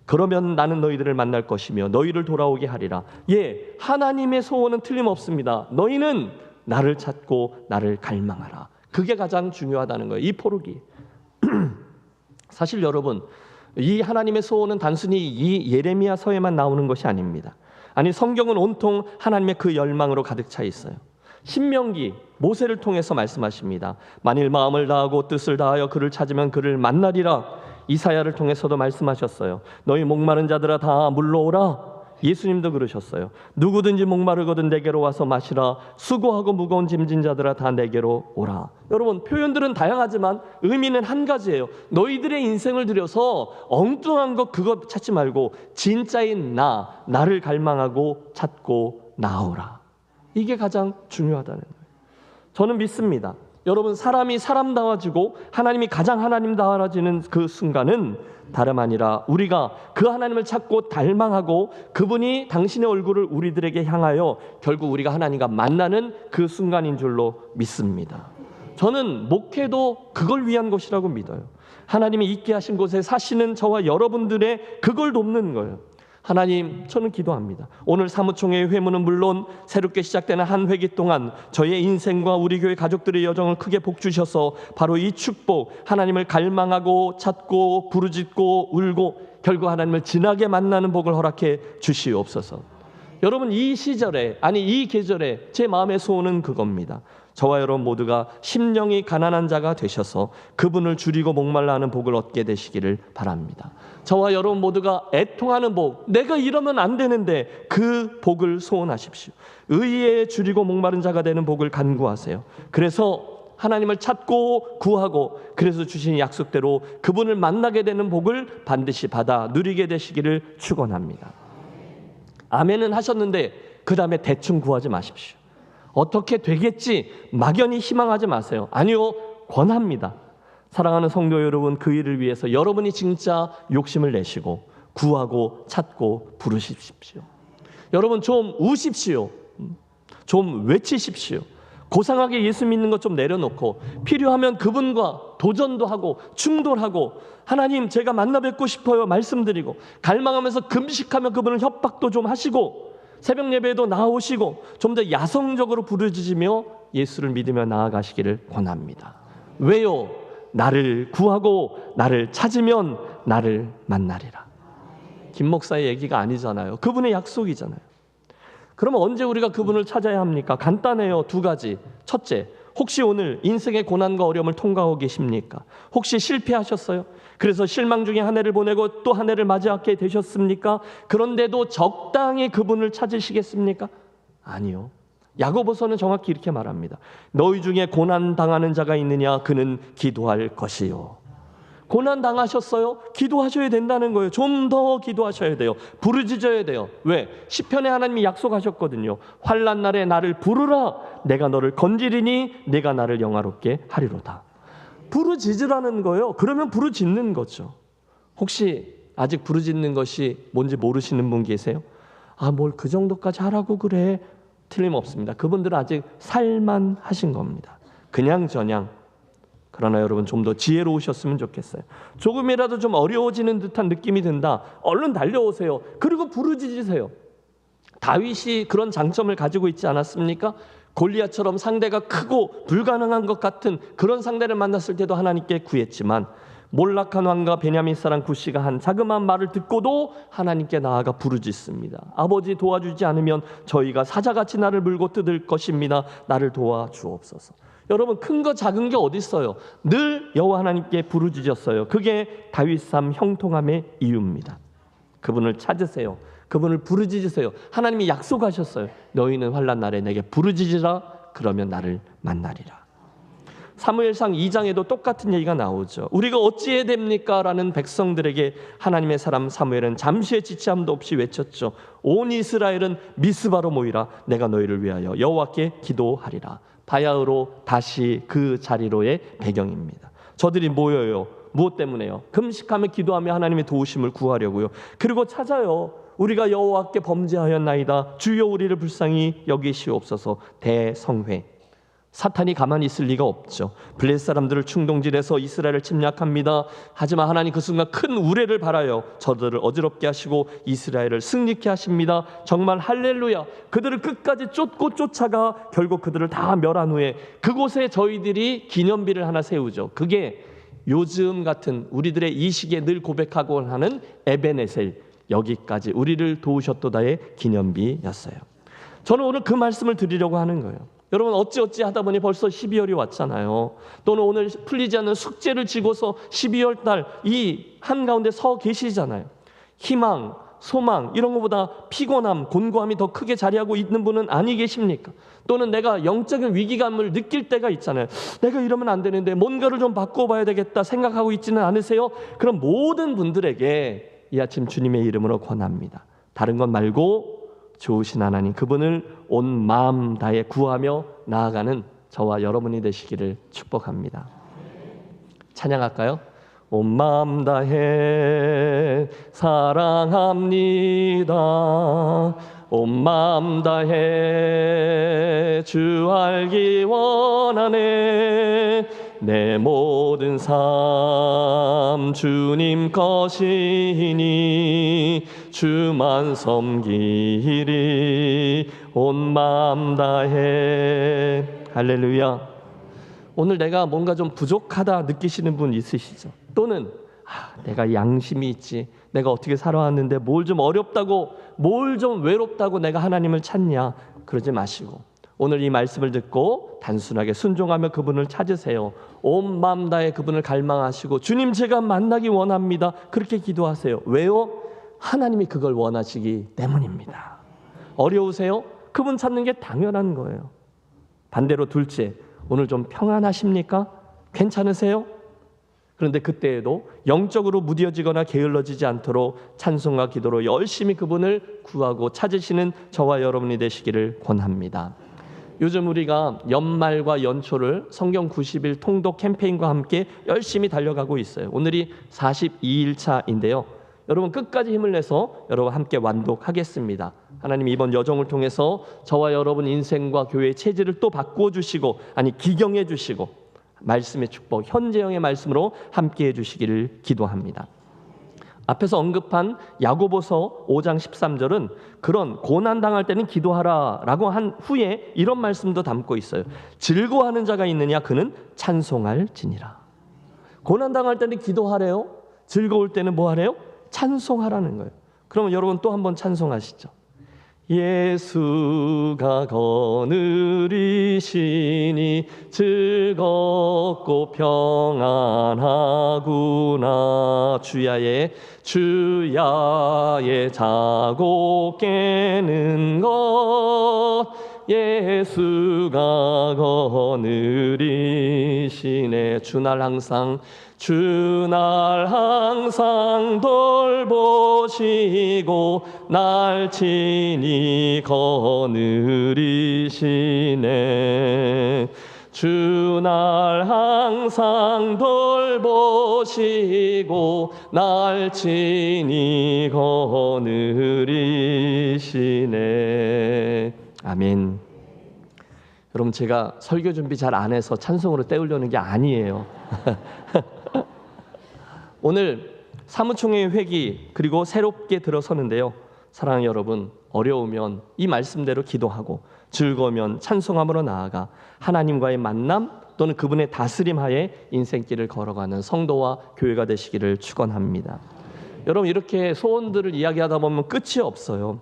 그러면 나는 너희들을 만날 것이며 너희를 돌아오게 하리라. 예, 하나님의 소원은 틀림없습니다. 너희는 나를 찾고 나를 갈망하라. 그게 가장 중요하다는 거예요. 이 포로기. 사실 여러분, 이 하나님의 소원은 단순히 이 예레미야서에만 나오는 것이 아닙니다. 아니 성경은 온통 하나님의 그 열망으로 가득 차 있어요. 신명기 모세를 통해서 말씀하십니다. 만일 마음을 다하고 뜻을 다하여 그를 찾으면 그를 만나리라. 이사야를 통해서도 말씀하셨어요. 너희 목마른 자들아 다 물러오라. 예수님도 그러셨어요. 누구든지 목마르거든 내게로 와서 마시라. 수고하고 무거운 짐진 자들아 다 내게로 오라. 여러분 표현들은 다양하지만 의미는 한 가지예요. 너희들의 인생을 들여서 엉뚱한 것 그거 찾지 말고 진짜인 나를 갈망하고 찾고 나오라. 이게 가장 중요하다는 거예요. 저는 믿습니다. 여러분 사람이 사람다워지고 하나님이 가장 하나님다워지는 그 순간은 다름 아니라 우리가 그 하나님을 찾고 닮망하고 그분이 당신의 얼굴을 우리들에게 향하여 결국 우리가 하나님과 만나는 그 순간인 줄로 믿습니다. 저는 목회도 그걸 위한 것이라고 믿어요. 하나님이 있게 하신 곳에 사시는 저와 여러분들의 그걸 돕는 거예요. 하나님, 저는 기도합니다. 오늘 사무총회의 회문은 물론 새롭게 시작되는 한 회기 동안 저의 인생과 우리 교회 가족들의 여정을 크게 복주셔서 바로 이 축복, 하나님을 갈망하고 찾고 부르짖고 울고 결국 하나님을 진하게 만나는 복을 허락해 주시옵소서. 여러분 이 시절에 아니 이 계절에 제 마음의 소원은 그겁니다. 저와 여러분 모두가 심령이 가난한 자가 되셔서 그분을 줄이고 목말라 하는 복을 얻게 되시기를 바랍니다. 저와 여러분 모두가 애통하는 복, 내가 이러면 안 되는데 그 복을 소원하십시오. 의에 줄이고 목마른 자가 되는 복을 간구하세요. 그래서 하나님을 찾고 구하고 그래서 주신 약속대로 그분을 만나게 되는 복을 반드시 받아 누리게 되시기를 축원합니다. 아멘은 하셨는데 그 다음에 대충 구하지 마십시오. 어떻게 되겠지 막연히 희망하지 마세요. 아니요, 권합니다. 사랑하는 성도 여러분, 그 일을 위해서 여러분이 진짜 욕심을 내시고 구하고 찾고 부르십시오. 여러분 좀 우십시오. 좀 외치십시오. 고상하게 예수 믿는 것 좀 내려놓고 필요하면 그분과 도전도 하고 충돌하고 하나님 제가 만나 뵙고 싶어요 말씀드리고 갈망하면서 금식하며 그분을 협박도 좀 하시고 새벽 예배에도 나오시고 좀 더 야성적으로 부르짖으며 예수를 믿으며 나아가시기를 권합니다. 왜요? 나를 구하고 나를 찾으면 나를 만나리라. 김 목사의 얘기가 아니잖아요. 그분의 약속이잖아요. 그러면 언제 우리가 그분을 찾아야 합니까? 간단해요. 두 가지. 첫째, 혹시 오늘 인생의 고난과 어려움을 통과하고 계십니까? 혹시 실패하셨어요? 그래서 실망 중에 한 해를 보내고 또 한 해를 맞이하게 되셨습니까? 그런데도 적당히 그분을 찾으시겠습니까? 아니요. 야고보서는 정확히 이렇게 말합니다. 너희 중에 고난 당하는 자가 있느냐? 그는 기도할 것이요. 고난 당하셨어요? 기도하셔야 된다는 거예요. 좀 더 기도하셔야 돼요. 부르짖어야 돼요. 왜? 시편에 하나님이 약속하셨거든요. 환난 날에 나를 부르라. 내가 너를 건지리니 내가 나를 영화롭게 하리로다. 부르짖으라는 거예요. 그러면 부르짖는 거죠. 혹시 아직 부르짖는 것이 뭔지 모르시는 분 계세요? 아, 뭘 그 정도까지 하라고 그래? 틀림없습니다. 그분들은 아직 살만하신 겁니다. 그냥 저냥. 그러나 여러분 좀 더 지혜로우셨으면 좋겠어요. 조금이라도 좀 어려워지는 듯한 느낌이 든다. 얼른 달려오세요. 그리고 부르짖으세요. 다윗이 그런 장점을 가지고 있지 않았습니까? 골리앗처럼 상대가 크고 불가능한 것 같은 그런 상대를 만났을 때도 하나님께 구했지만 몰락한 왕과 베냐민 사람 구시가 한 자그마한 말을 듣고도 하나님께 나아가 부르짖습니다. 아버지 도와주지 않으면 저희가 사자같이 나를 물고 뜯을 것입니다. 나를 도와주옵소서. 여러분 큰 거 작은 게 어디 있어요? 늘 여호와 하나님께 부르짖었어요. 그게 다윗 삶 형통함의 이유입니다. 그분을 찾으세요. 그분을 부르짖으세요. 하나님이 약속하셨어요. 너희는 환난 날에 내게 부르짖으라. 그러면 나를 만나리라. 사무엘상 2장에도 똑같은 얘기가 나오죠. 우리가 어찌해야 됩니까? 라는 백성들에게 하나님의 사람 사무엘은 잠시의 지체함도 없이 외쳤죠. 온 이스라엘은 미스바로 모이라. 내가 너희를 위하여 여호와께 기도하리라. 바야흐로 다시 그 자리로의 배경입니다. 저들이 모여요. 무엇 때문에요? 금식하며 기도하며 하나님의 도우심을 구하려고요. 그리고 찾아요. 우리가 여호와께 범죄하였나이다. 주여 우리를 불쌍히 여기시옵소서. 대성회. 사탄이 가만히 있을 리가 없죠. 블레셋 사람들을 충동질해서 이스라엘을 침략합니다. 하지만 하나님 그 순간 큰 우레를 발하여 저들을 어지럽게 하시고 이스라엘을 승리케 하십니다. 정말 할렐루야. 그들을 끝까지 쫓고 쫓아가 결국 그들을 다 멸한 후에 그곳에 저희들이 기념비를 하나 세우죠. 그게 요즘 같은 우리들의 이 시기에 늘 고백하고 하는 에베네셀, 여기까지 우리를 도우셨도다의 기념비였어요. 저는 오늘 그 말씀을 드리려고 하는 거예요. 여러분 어찌어찌 하다 보니 벌써 12월이 왔잖아요. 또는 오늘 풀리지 않는 숙제를 지고서 12월 달 이 한가운데 서 계시잖아요. 희망, 소망 이런 것보다 피곤함, 곤고함이 더 크게 자리하고 있는 분은 아니 계십니까? 또는 내가 영적인 위기감을 느낄 때가 있잖아요. 내가 이러면 안 되는데 뭔가를 좀 바꿔봐야 되겠다 생각하고 있지는 않으세요? 그럼 모든 분들에게 이 아침 주님의 이름으로 권합니다. 다른 것 말고 좋으신 하나님 그분을 온 마음 다해 구하며 나아가는 저와 여러분이 되시기를 축복합니다. 찬양할까요? 온 마음 다해 사랑합니다. 온 마음 다해 주 알기 원하네. 내 모든 삶 주님 것이니 주만 섬기리 온 마음 다해. 할렐루야. 오늘 내가 뭔가 좀 부족하다 느끼시는 분 있으시죠? 또는 내가 양심이 있지, 내가 어떻게 살아왔는데 뭘 좀 어렵다고, 뭘 좀 외롭다고 내가 하나님을 찾냐? 그러지 마시고 오늘 이 말씀을 듣고 단순하게 순종하며 그분을 찾으세요. 온 마음 다해 그분을 갈망하시고 주님 제가 만나기 원합니다. 그렇게 기도하세요. 왜요? 하나님이 그걸 원하시기 때문입니다. 어려우세요? 그분 찾는 게 당연한 거예요. 반대로 둘째, 오늘 좀 평안하십니까? 괜찮으세요? 그런데 그때에도 영적으로 무뎌지거나 게을러지지 않도록 찬송과 기도로 열심히 그분을 구하고 찾으시는 저와 여러분이 되시기를 권합니다. 요즘 우리가 연말과 연초를 성경 90일 통독 캠페인과 함께 열심히 달려가고 있어요. 오늘이 42일차인데요. 여러분 끝까지 힘을 내서 여러분 함께 완독하겠습니다. 하나님 이번 여정을 통해서 저와 여러분 인생과 교회의 체질을 또 바꾸어 주시고, 아니 기경해 주시고, 말씀의 축복, 현재형의 말씀으로 함께 해주시기를 기도합니다. 앞에서 언급한 야고보서 5장 13절은 그런 고난당할 때는 기도하라 라고 한 후에 이런 말씀도 담고 있어요. 즐거워하는 자가 있느냐? 그는 찬송할지니라. 고난당할 때는 기도하래요. 즐거울 때는 뭐 하래요? 찬송하라는 거예요. 그러면 여러분 또 한번 찬송하시죠. 예수가 거느리시니 즐겁고 평안하구나. 주야의 자고 깨는 것 예수가 거느리시네. 주날 항상 돌보시고 날 친히 거느리시네. 주날 항상 돌보시고 날 친히 거느리시네. 아멘. 여러분, 제가 설교 준비 잘 안 해서 찬송으로 때우려는 게 아니에요. 오늘 사무총회 회기 그리고 새롭게 들어서는데요. 사랑하는 여러분, 어려우면 이 말씀대로 기도하고 즐거우면 찬송함으로 나아가 하나님과의 만남 또는 그분의 다스림 하에 인생길을 걸어가는 성도와 교회가 되시기를 축원합니다. 여러분, 이렇게 소원들을 이야기하다 보면 끝이 없어요.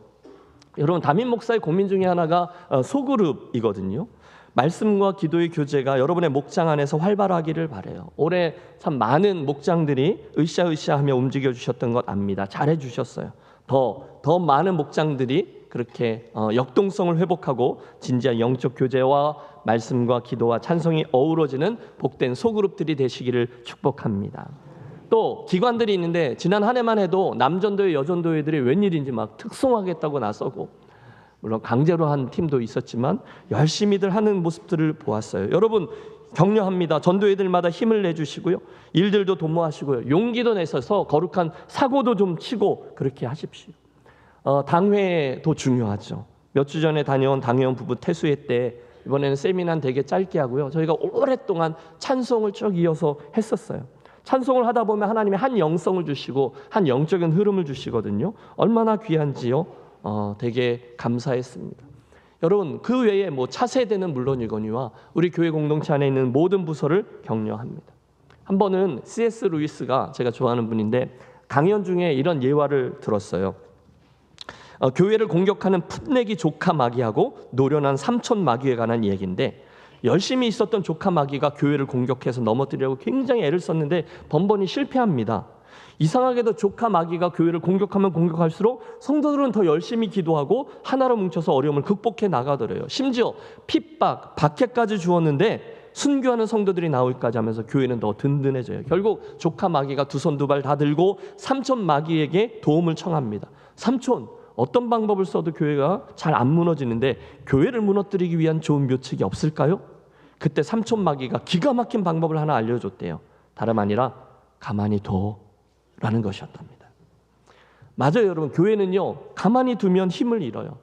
여러분, 담임 목사의 고민 중에 하나가 소그룹이거든요. 말씀과 기도의 교제가 여러분의 목장 안에서 활발하기를 바라요. 올해 참 많은 목장들이 으쌰으쌰하며 움직여 주셨던 것 압니다. 잘해 주셨어요. 더 많은 목장들이 그렇게 역동성을 회복하고 진지한 영적 교제와 말씀과 기도와 찬송이 어우러지는 복된 소그룹들이 되시기를 축복합니다. 또 기관들이 있는데 지난 한 해만 해도 남전도회 여전도회들이 웬일인지 막 특송하겠다고 나서고, 물론 강제로 한 팀도 있었지만 열심히들 하는 모습들을 보았어요. 여러분, 격려합니다. 전도회들마다 힘을 내주시고요, 일들도 도모하시고요, 용기도 내셔서 거룩한 사고도 좀 치고 그렇게 하십시오. 당회도 중요하죠. 몇 주 전에 다녀온 당회원 부부 태수회 때 이번에는 세미나는 되게 짧게 하고요, 저희가 오랫동안 찬송을 쭉 이어서 했었어요. 찬송을 하다 보면 하나님이 한 영성을 주시고 한 영적인 흐름을 주시거든요. 얼마나 귀한지요. 되게 감사했습니다. 여러분, 그 외에 차세대는 물론이거니와 우리 교회 공동체 안에 있는 모든 부서를 격려합니다. 한 번은 C.S. 루이스가, 제가 좋아하는 분인데, 강연 중에 이런 예화를 들었어요. 교회를 공격하는 풋내기 조카 마귀하고 노련한 삼촌 마귀에 관한 얘기인데, 열심히 있었던 조카 마귀가 교회를 공격해서 넘어뜨리려고 굉장히 애를 썼는데 번번이 실패합니다. 이상하게도 조카 마귀가 교회를 공격하면 공격할수록 성도들은 더 열심히 기도하고 하나로 뭉쳐서 어려움을 극복해 나가더래요. 심지어 핍박, 박해까지 주었는데 순교하는 성도들이 나올까지 하면서 교회는 더 든든해져요. 결국 조카 마귀가 두 손 두 발 다 들고 삼촌 마귀에게 도움을 청합니다. 삼촌, 어떤 방법을 써도 교회가 잘 안 무너지는데 교회를 무너뜨리기 위한 좋은 묘책이 없을까요? 그때 삼촌 마귀가 기가 막힌 방법을 하나 알려줬대요. 다름 아니라 가만히 둬라는 것이었답니다. 맞아요, 여러분. 교회는요, 가만히 두면 힘을 잃어요.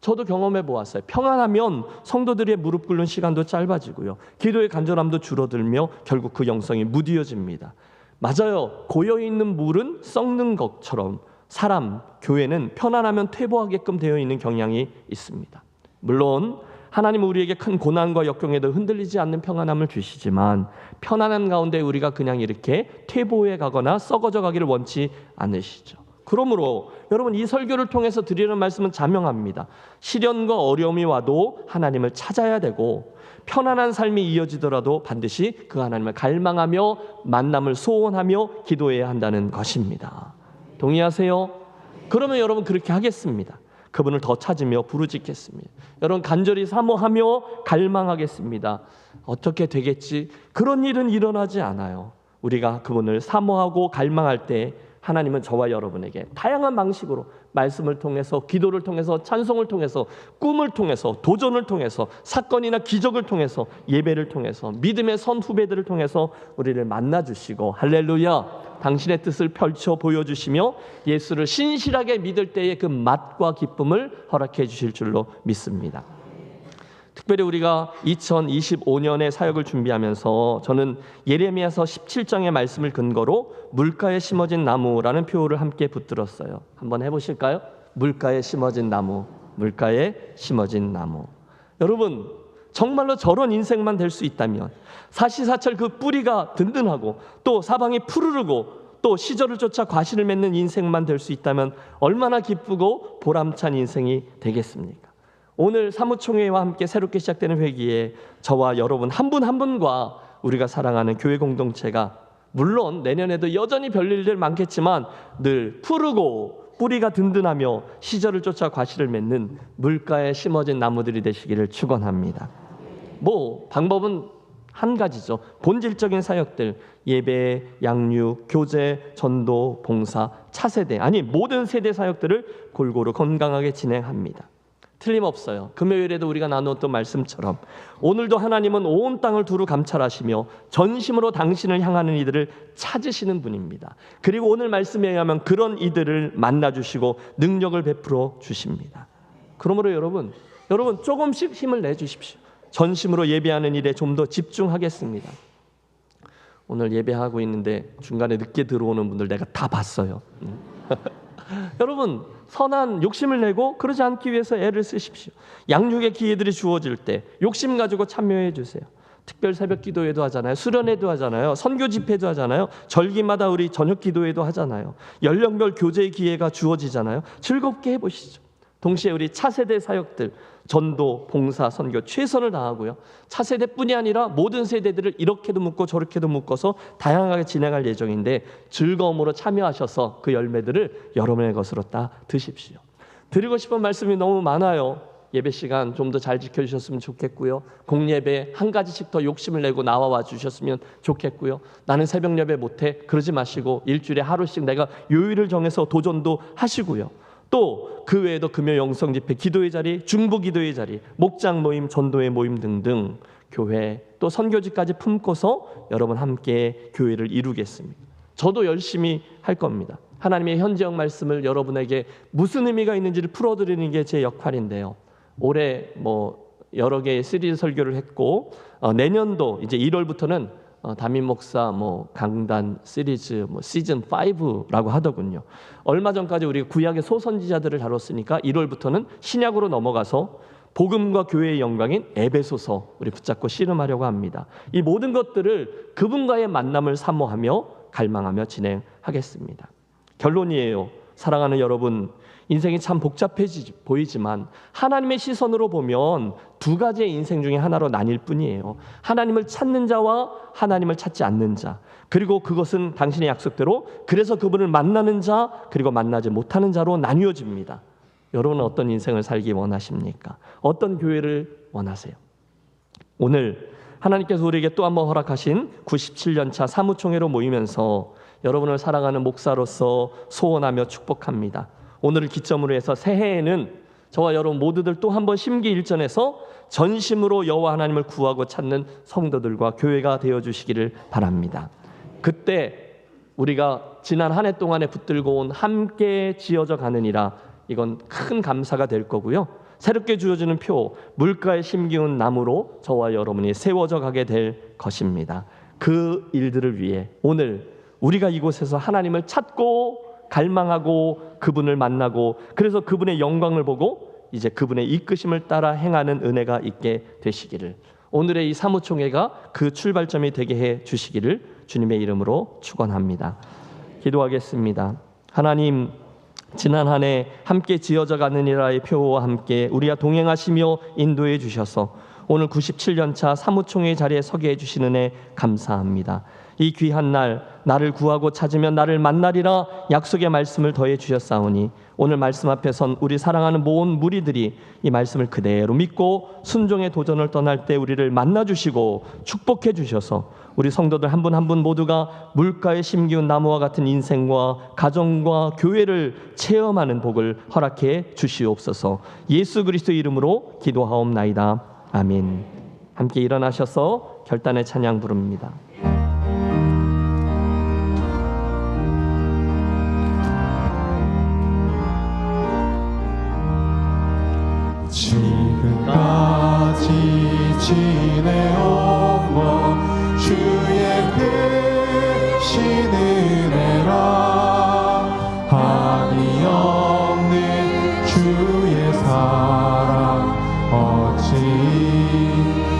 저도 경험해 보았어요. 평안하면 성도들의 무릎 꿇는 시간도 짧아지고요, 기도의 간절함도 줄어들며 결국 그 영성이 무디어집니다. 맞아요. 고여있는 물은 썩는 것처럼 사람, 교회는 편안하면 퇴보하게끔 되어 있는 경향이 있습니다. 물론 하나님은 우리에게 큰 고난과 역경에도 흔들리지 않는 평안함을 주시지만, 편안한 가운데 우리가 그냥 이렇게 퇴보해 가거나 썩어져 가기를 원치 않으시죠. 그러므로 여러분, 이 설교를 통해서 드리는 말씀은 자명합니다. 시련과 어려움이 와도 하나님을 찾아야 되고, 편안한 삶이 이어지더라도 반드시 그 하나님을 갈망하며 만남을 소원하며 기도해야 한다는 것입니다. 동의하세요? 그러면 여러분, 그렇게 하겠습니다. 그분을 더 찾으며 부르짖겠습니다. 여러분, 간절히 사모하며 갈망하겠습니다. 어떻게 되겠지? 그런 일은 일어나지 않아요. 우리가 그분을 사모하고 갈망할 때 하나님은 저와 여러분에게 다양한 방식으로 말씀을 통해서, 기도를 통해서, 찬송을 통해서, 꿈을 통해서, 도전을 통해서, 사건이나 기적을 통해서, 예배를 통해서, 믿음의 선후배들을 통해서 우리를 만나주시고, 할렐루야, 당신의 뜻을 펼쳐 보여주시며 예수를 신실하게 믿을 때의 그 맛과 기쁨을 허락해 주실 줄로 믿습니다. 특별히 우리가 2025년의 사역을 준비하면서 저는 예레미야서 17장의 말씀을 근거로 물가에 심어진 나무라는 표어를 함께 붙들었어요. 한번 해보실까요? 물가에 심어진 나무, 물가에 심어진 나무. 여러분, 정말로 저런 인생만 될 수 있다면, 사시사철 그 뿌리가 든든하고 또 사방이 푸르르고 또 시절을 쫓아 과실을 맺는 인생만 될 수 있다면 얼마나 기쁘고 보람찬 인생이 되겠습니까? 오늘 사무총회와 함께 새롭게 시작되는 회기에 저와 여러분 한 분 한 분과 우리가 사랑하는 교회 공동체가 물론 내년에도 여전히 별일들 많겠지만 늘 푸르고 뿌리가 든든하며 시절을 쫓아 과실을 맺는 물가에 심어진 나무들이 되시기를 축원합니다. 방법은 한 가지죠. 본질적인 사역들, 예배, 양육, 교제, 전도, 봉사, 차세대, 아니 모든 세대 사역들을 골고루 건강하게 진행합니다. 틀림없어요. 금요일에도 우리가 나누었던 말씀처럼 오늘도 하나님은 온 땅을 두루 감찰하시며 전심으로 당신을 향하는 이들을 찾으시는 분입니다. 그리고 오늘 말씀에 의하면 그런 이들을 만나주시고 능력을 베풀어 주십니다. 그러므로 여러분 조금씩 힘을 내주십시오. 전심으로 예배하는 일에 좀 더 집중하겠습니다. 오늘 예배하고 있는데 중간에 늦게 들어오는 분들 내가 다 봤어요. 여러분 선한 욕심을 내고 그러지 않기 위해서 애를 쓰십시오. 양육의 기회들이 주어질 때 욕심 가지고 참여해 주세요. 특별 새벽 기도회도 하잖아요. 수련회도 하잖아요. 선교 집회도 하잖아요. 절기마다 우리 저녁 기도회도 하잖아요. 연령별 교제의 기회가 주어지잖아요. 즐겁게 해보시죠. 동시에 우리 차세대 사역들 전도, 봉사, 선교 최선을 다하고요. 차세대뿐이 아니라 모든 세대들을 이렇게도 묶고 저렇게도 묶어서 다양하게 진행할 예정인데 즐거움으로 참여하셔서 그 열매들을 여러분의 것으로 다 드십시오. 드리고 싶은 말씀이 너무 많아요. 예배 시간 좀 더 잘 지켜주셨으면 좋겠고요. 공예배 한 가지씩 더 욕심을 내고 나와 주셨으면 좋겠고요. 나는 새벽 예배 못해 그러지 마시고 일주일에 하루씩 내가 요일을 정해서 도전도 하시고요. 또 그 외에도 금요 영성 집회, 기도의 자리, 중보 기도의 자리, 목장 모임, 전도회 모임 등등 교회 또 선교지까지 품고서 여러분 함께 교회를 이루겠습니다. 저도 열심히 할 겁니다. 하나님의 현재형 말씀을 여러분에게 무슨 의미가 있는지를 풀어드리는 게 제 역할인데요. 올해 여러 개의 시리즈 설교를 했고 내년도 이제 1월부터는 담임 목사 강단 시리즈 시즌 5라고 하더군요. 얼마 전까지 우리가 구약의 소선지자들을 다뤘으니까 1월부터는 신약으로 넘어가서 복음과 교회의 영광인 에베소서 우리 붙잡고 씨름하려고 합니다. 이 모든 것들을 그분과의 만남을 사모하며 갈망하며 진행하겠습니다. 결론이에요. 사랑하는 여러분, 인생이 참 복잡해 보이지만 하나님의 시선으로 보면 두 가지의 인생 중에 하나로 나뉠 뿐이에요. 하나님을 찾는 자와 하나님을 찾지 않는 자, 그리고 그것은 당신의 약속대로 그래서 그분을 만나는 자 그리고 만나지 못하는 자로 나뉘어집니다. 여러분은 어떤 인생을 살기 원하십니까? 어떤 교회를 원하세요? 오늘 하나님께서 우리에게 또 한 번 허락하신 97년차 사무총회로 모이면서 여러분을 사랑하는 목사로서 소원하며 축복합니다. 오늘을 기점으로 해서 새해에는 저와 여러분 모두들 또 한 번 심기일전해서 전심으로 여호와 하나님을 구하고 찾는 성도들과 교회가 되어주시기를 바랍니다. 그때 우리가 지난 한 해 동안에 붙들고 온 함께 지어져 가느니라, 이건 큰 감사가 될 거고요. 새롭게 주어지는 표, 물가에 심기운 나무로 저와 여러분이 세워져 가게 될 것입니다. 그 일들을 위해 오늘 우리가 이곳에서 하나님을 찾고 갈망하고 그분을 만나고 그래서 그분의 영광을 보고 이제 그분의 이끄심을 따라 행하는 은혜가 있게 되시기를, 오늘의 이 사무총회가 그 출발점이 되게 해 주시기를 주님의 이름으로 축원합니다. 기도하겠습니다. 하나님, 지난 한 해 함께 지어져 가느니라의 표와 함께 우리가 동행하시며 인도해 주셔서 오늘 97년차 사무총회 자리에 서게 해주신 은혜 감사합니다. 이 귀한 날 나를 구하고 찾으면 나를 만나리라 약속의 말씀을 더해 주셨사오니 오늘 말씀 앞에 선 우리 사랑하는 모든 무리들이 이 말씀을 그대로 믿고 순종의 도전을 떠날 때 우리를 만나주시고 축복해 주셔서 우리 성도들 한 분 한 분 모두가 물가에 심기운 나무와 같은 인생과 가정과 교회를 체험하는 복을 허락해 주시옵소서. 예수 그리스도 이름으로 기도하옵나이다. 아멘. 함께 일어나셔서 결단의 찬양 부릅니다. 지금까지 지내온 것 주의 크신 은혜라, 한이 없는 주의 사랑 어찌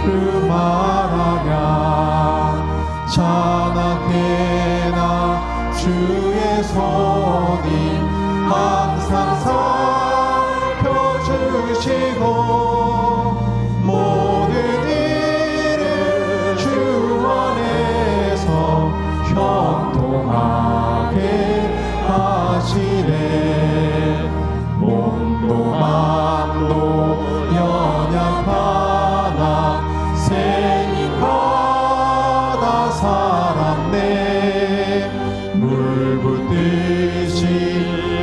이루 말하랴. 찬양해나 주 손이 항상 살펴주시고 모든 일을 주 안에서 형통하게 하시네. 몸도 맘도 연약하나 생인받아 살았네. 물 붓듯이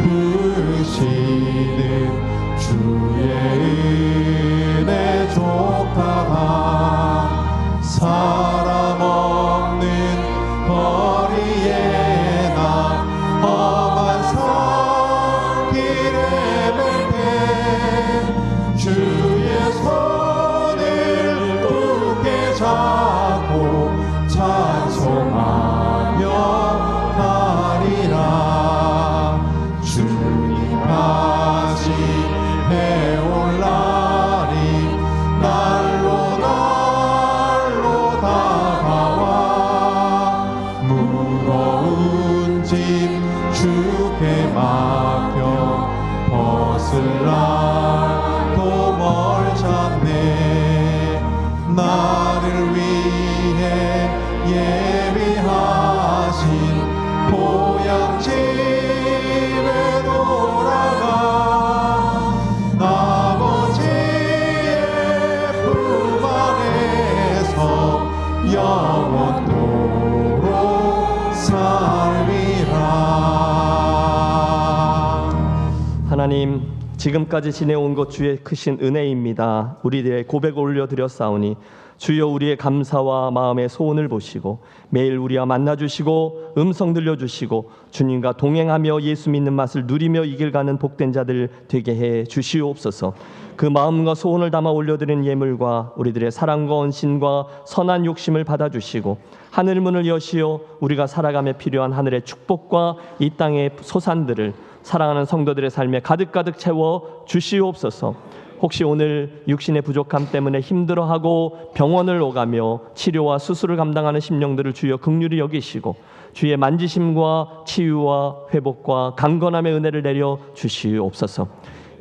부으시는 주의 은혜 족하다. 사람 없는 거리에 나 험한 산 길에 뵐때 주의 손을 굳게 잡고 찬송하며 가리라. 주님까지 배울 날이 날로 다가와 무거운 짐 주께 맡겨 벗을 날도 멀잖네. 나를 위해 예비하신 고향집에 돌아가 아버지의 품 안에서 영원토록 살리라. 하나님, 지금까지 지내온 것 주의 크신 은혜입니다. 우리들의 고백을 올려드렸사오니 주여 우리의 감사와 마음의 소원을 보시고 매일 우리와 만나주시고 음성 들려주시고 주님과 동행하며 예수 믿는 맛을 누리며 이길 가는 복된 자들 되게 해 주시옵소서. 그 마음과 소원을 담아 올려드린 예물과 우리들의 사랑과 헌신과 선한 욕심을 받아주시고 하늘 문을 여시어 우리가 살아감에 필요한 하늘의 축복과 이 땅의 소산들을 사랑하는 성도들의 삶에 가득가득 채워 주시옵소서. 혹시 오늘 육신의 부족함 때문에 힘들어하고 병원을 오가며 치료와 수술을 감당하는 심령들을 주여 긍휼히 여기시고 주의 만지심과 치유와 회복과 강건함의 은혜를 내려 주시옵소서.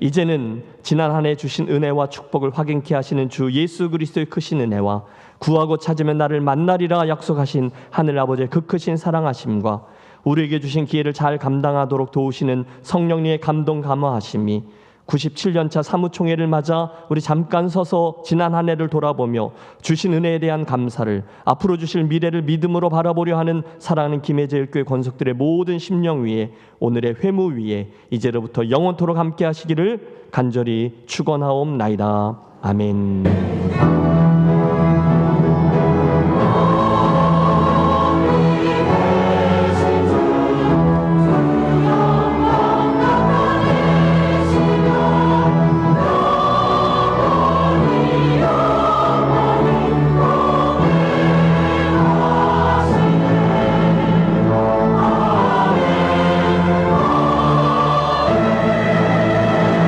이제는 지난 한 해 주신 은혜와 축복을 확인케 하시는 주 예수 그리스도의 크신 은혜와 구하고 찾으면 나를 만나리라 약속하신 하늘 아버지의 그 크신 사랑하심과 우리에게 주신 기회를 잘 감당하도록 도우시는 성령님의 감동 감화하심이 97년차 사무총회를 맞아 우리 잠깐 서서 지난 한 해를 돌아보며 주신 은혜에 대한 감사를, 앞으로 주실 미래를 믿음으로 바라보려 하는 사랑하는 김해제일교회 권속들의 모든 심령 위에, 오늘의 회무 위에 이제로부터 영원토록 함께 하시기를 간절히 축원하옵나이다. 아멘.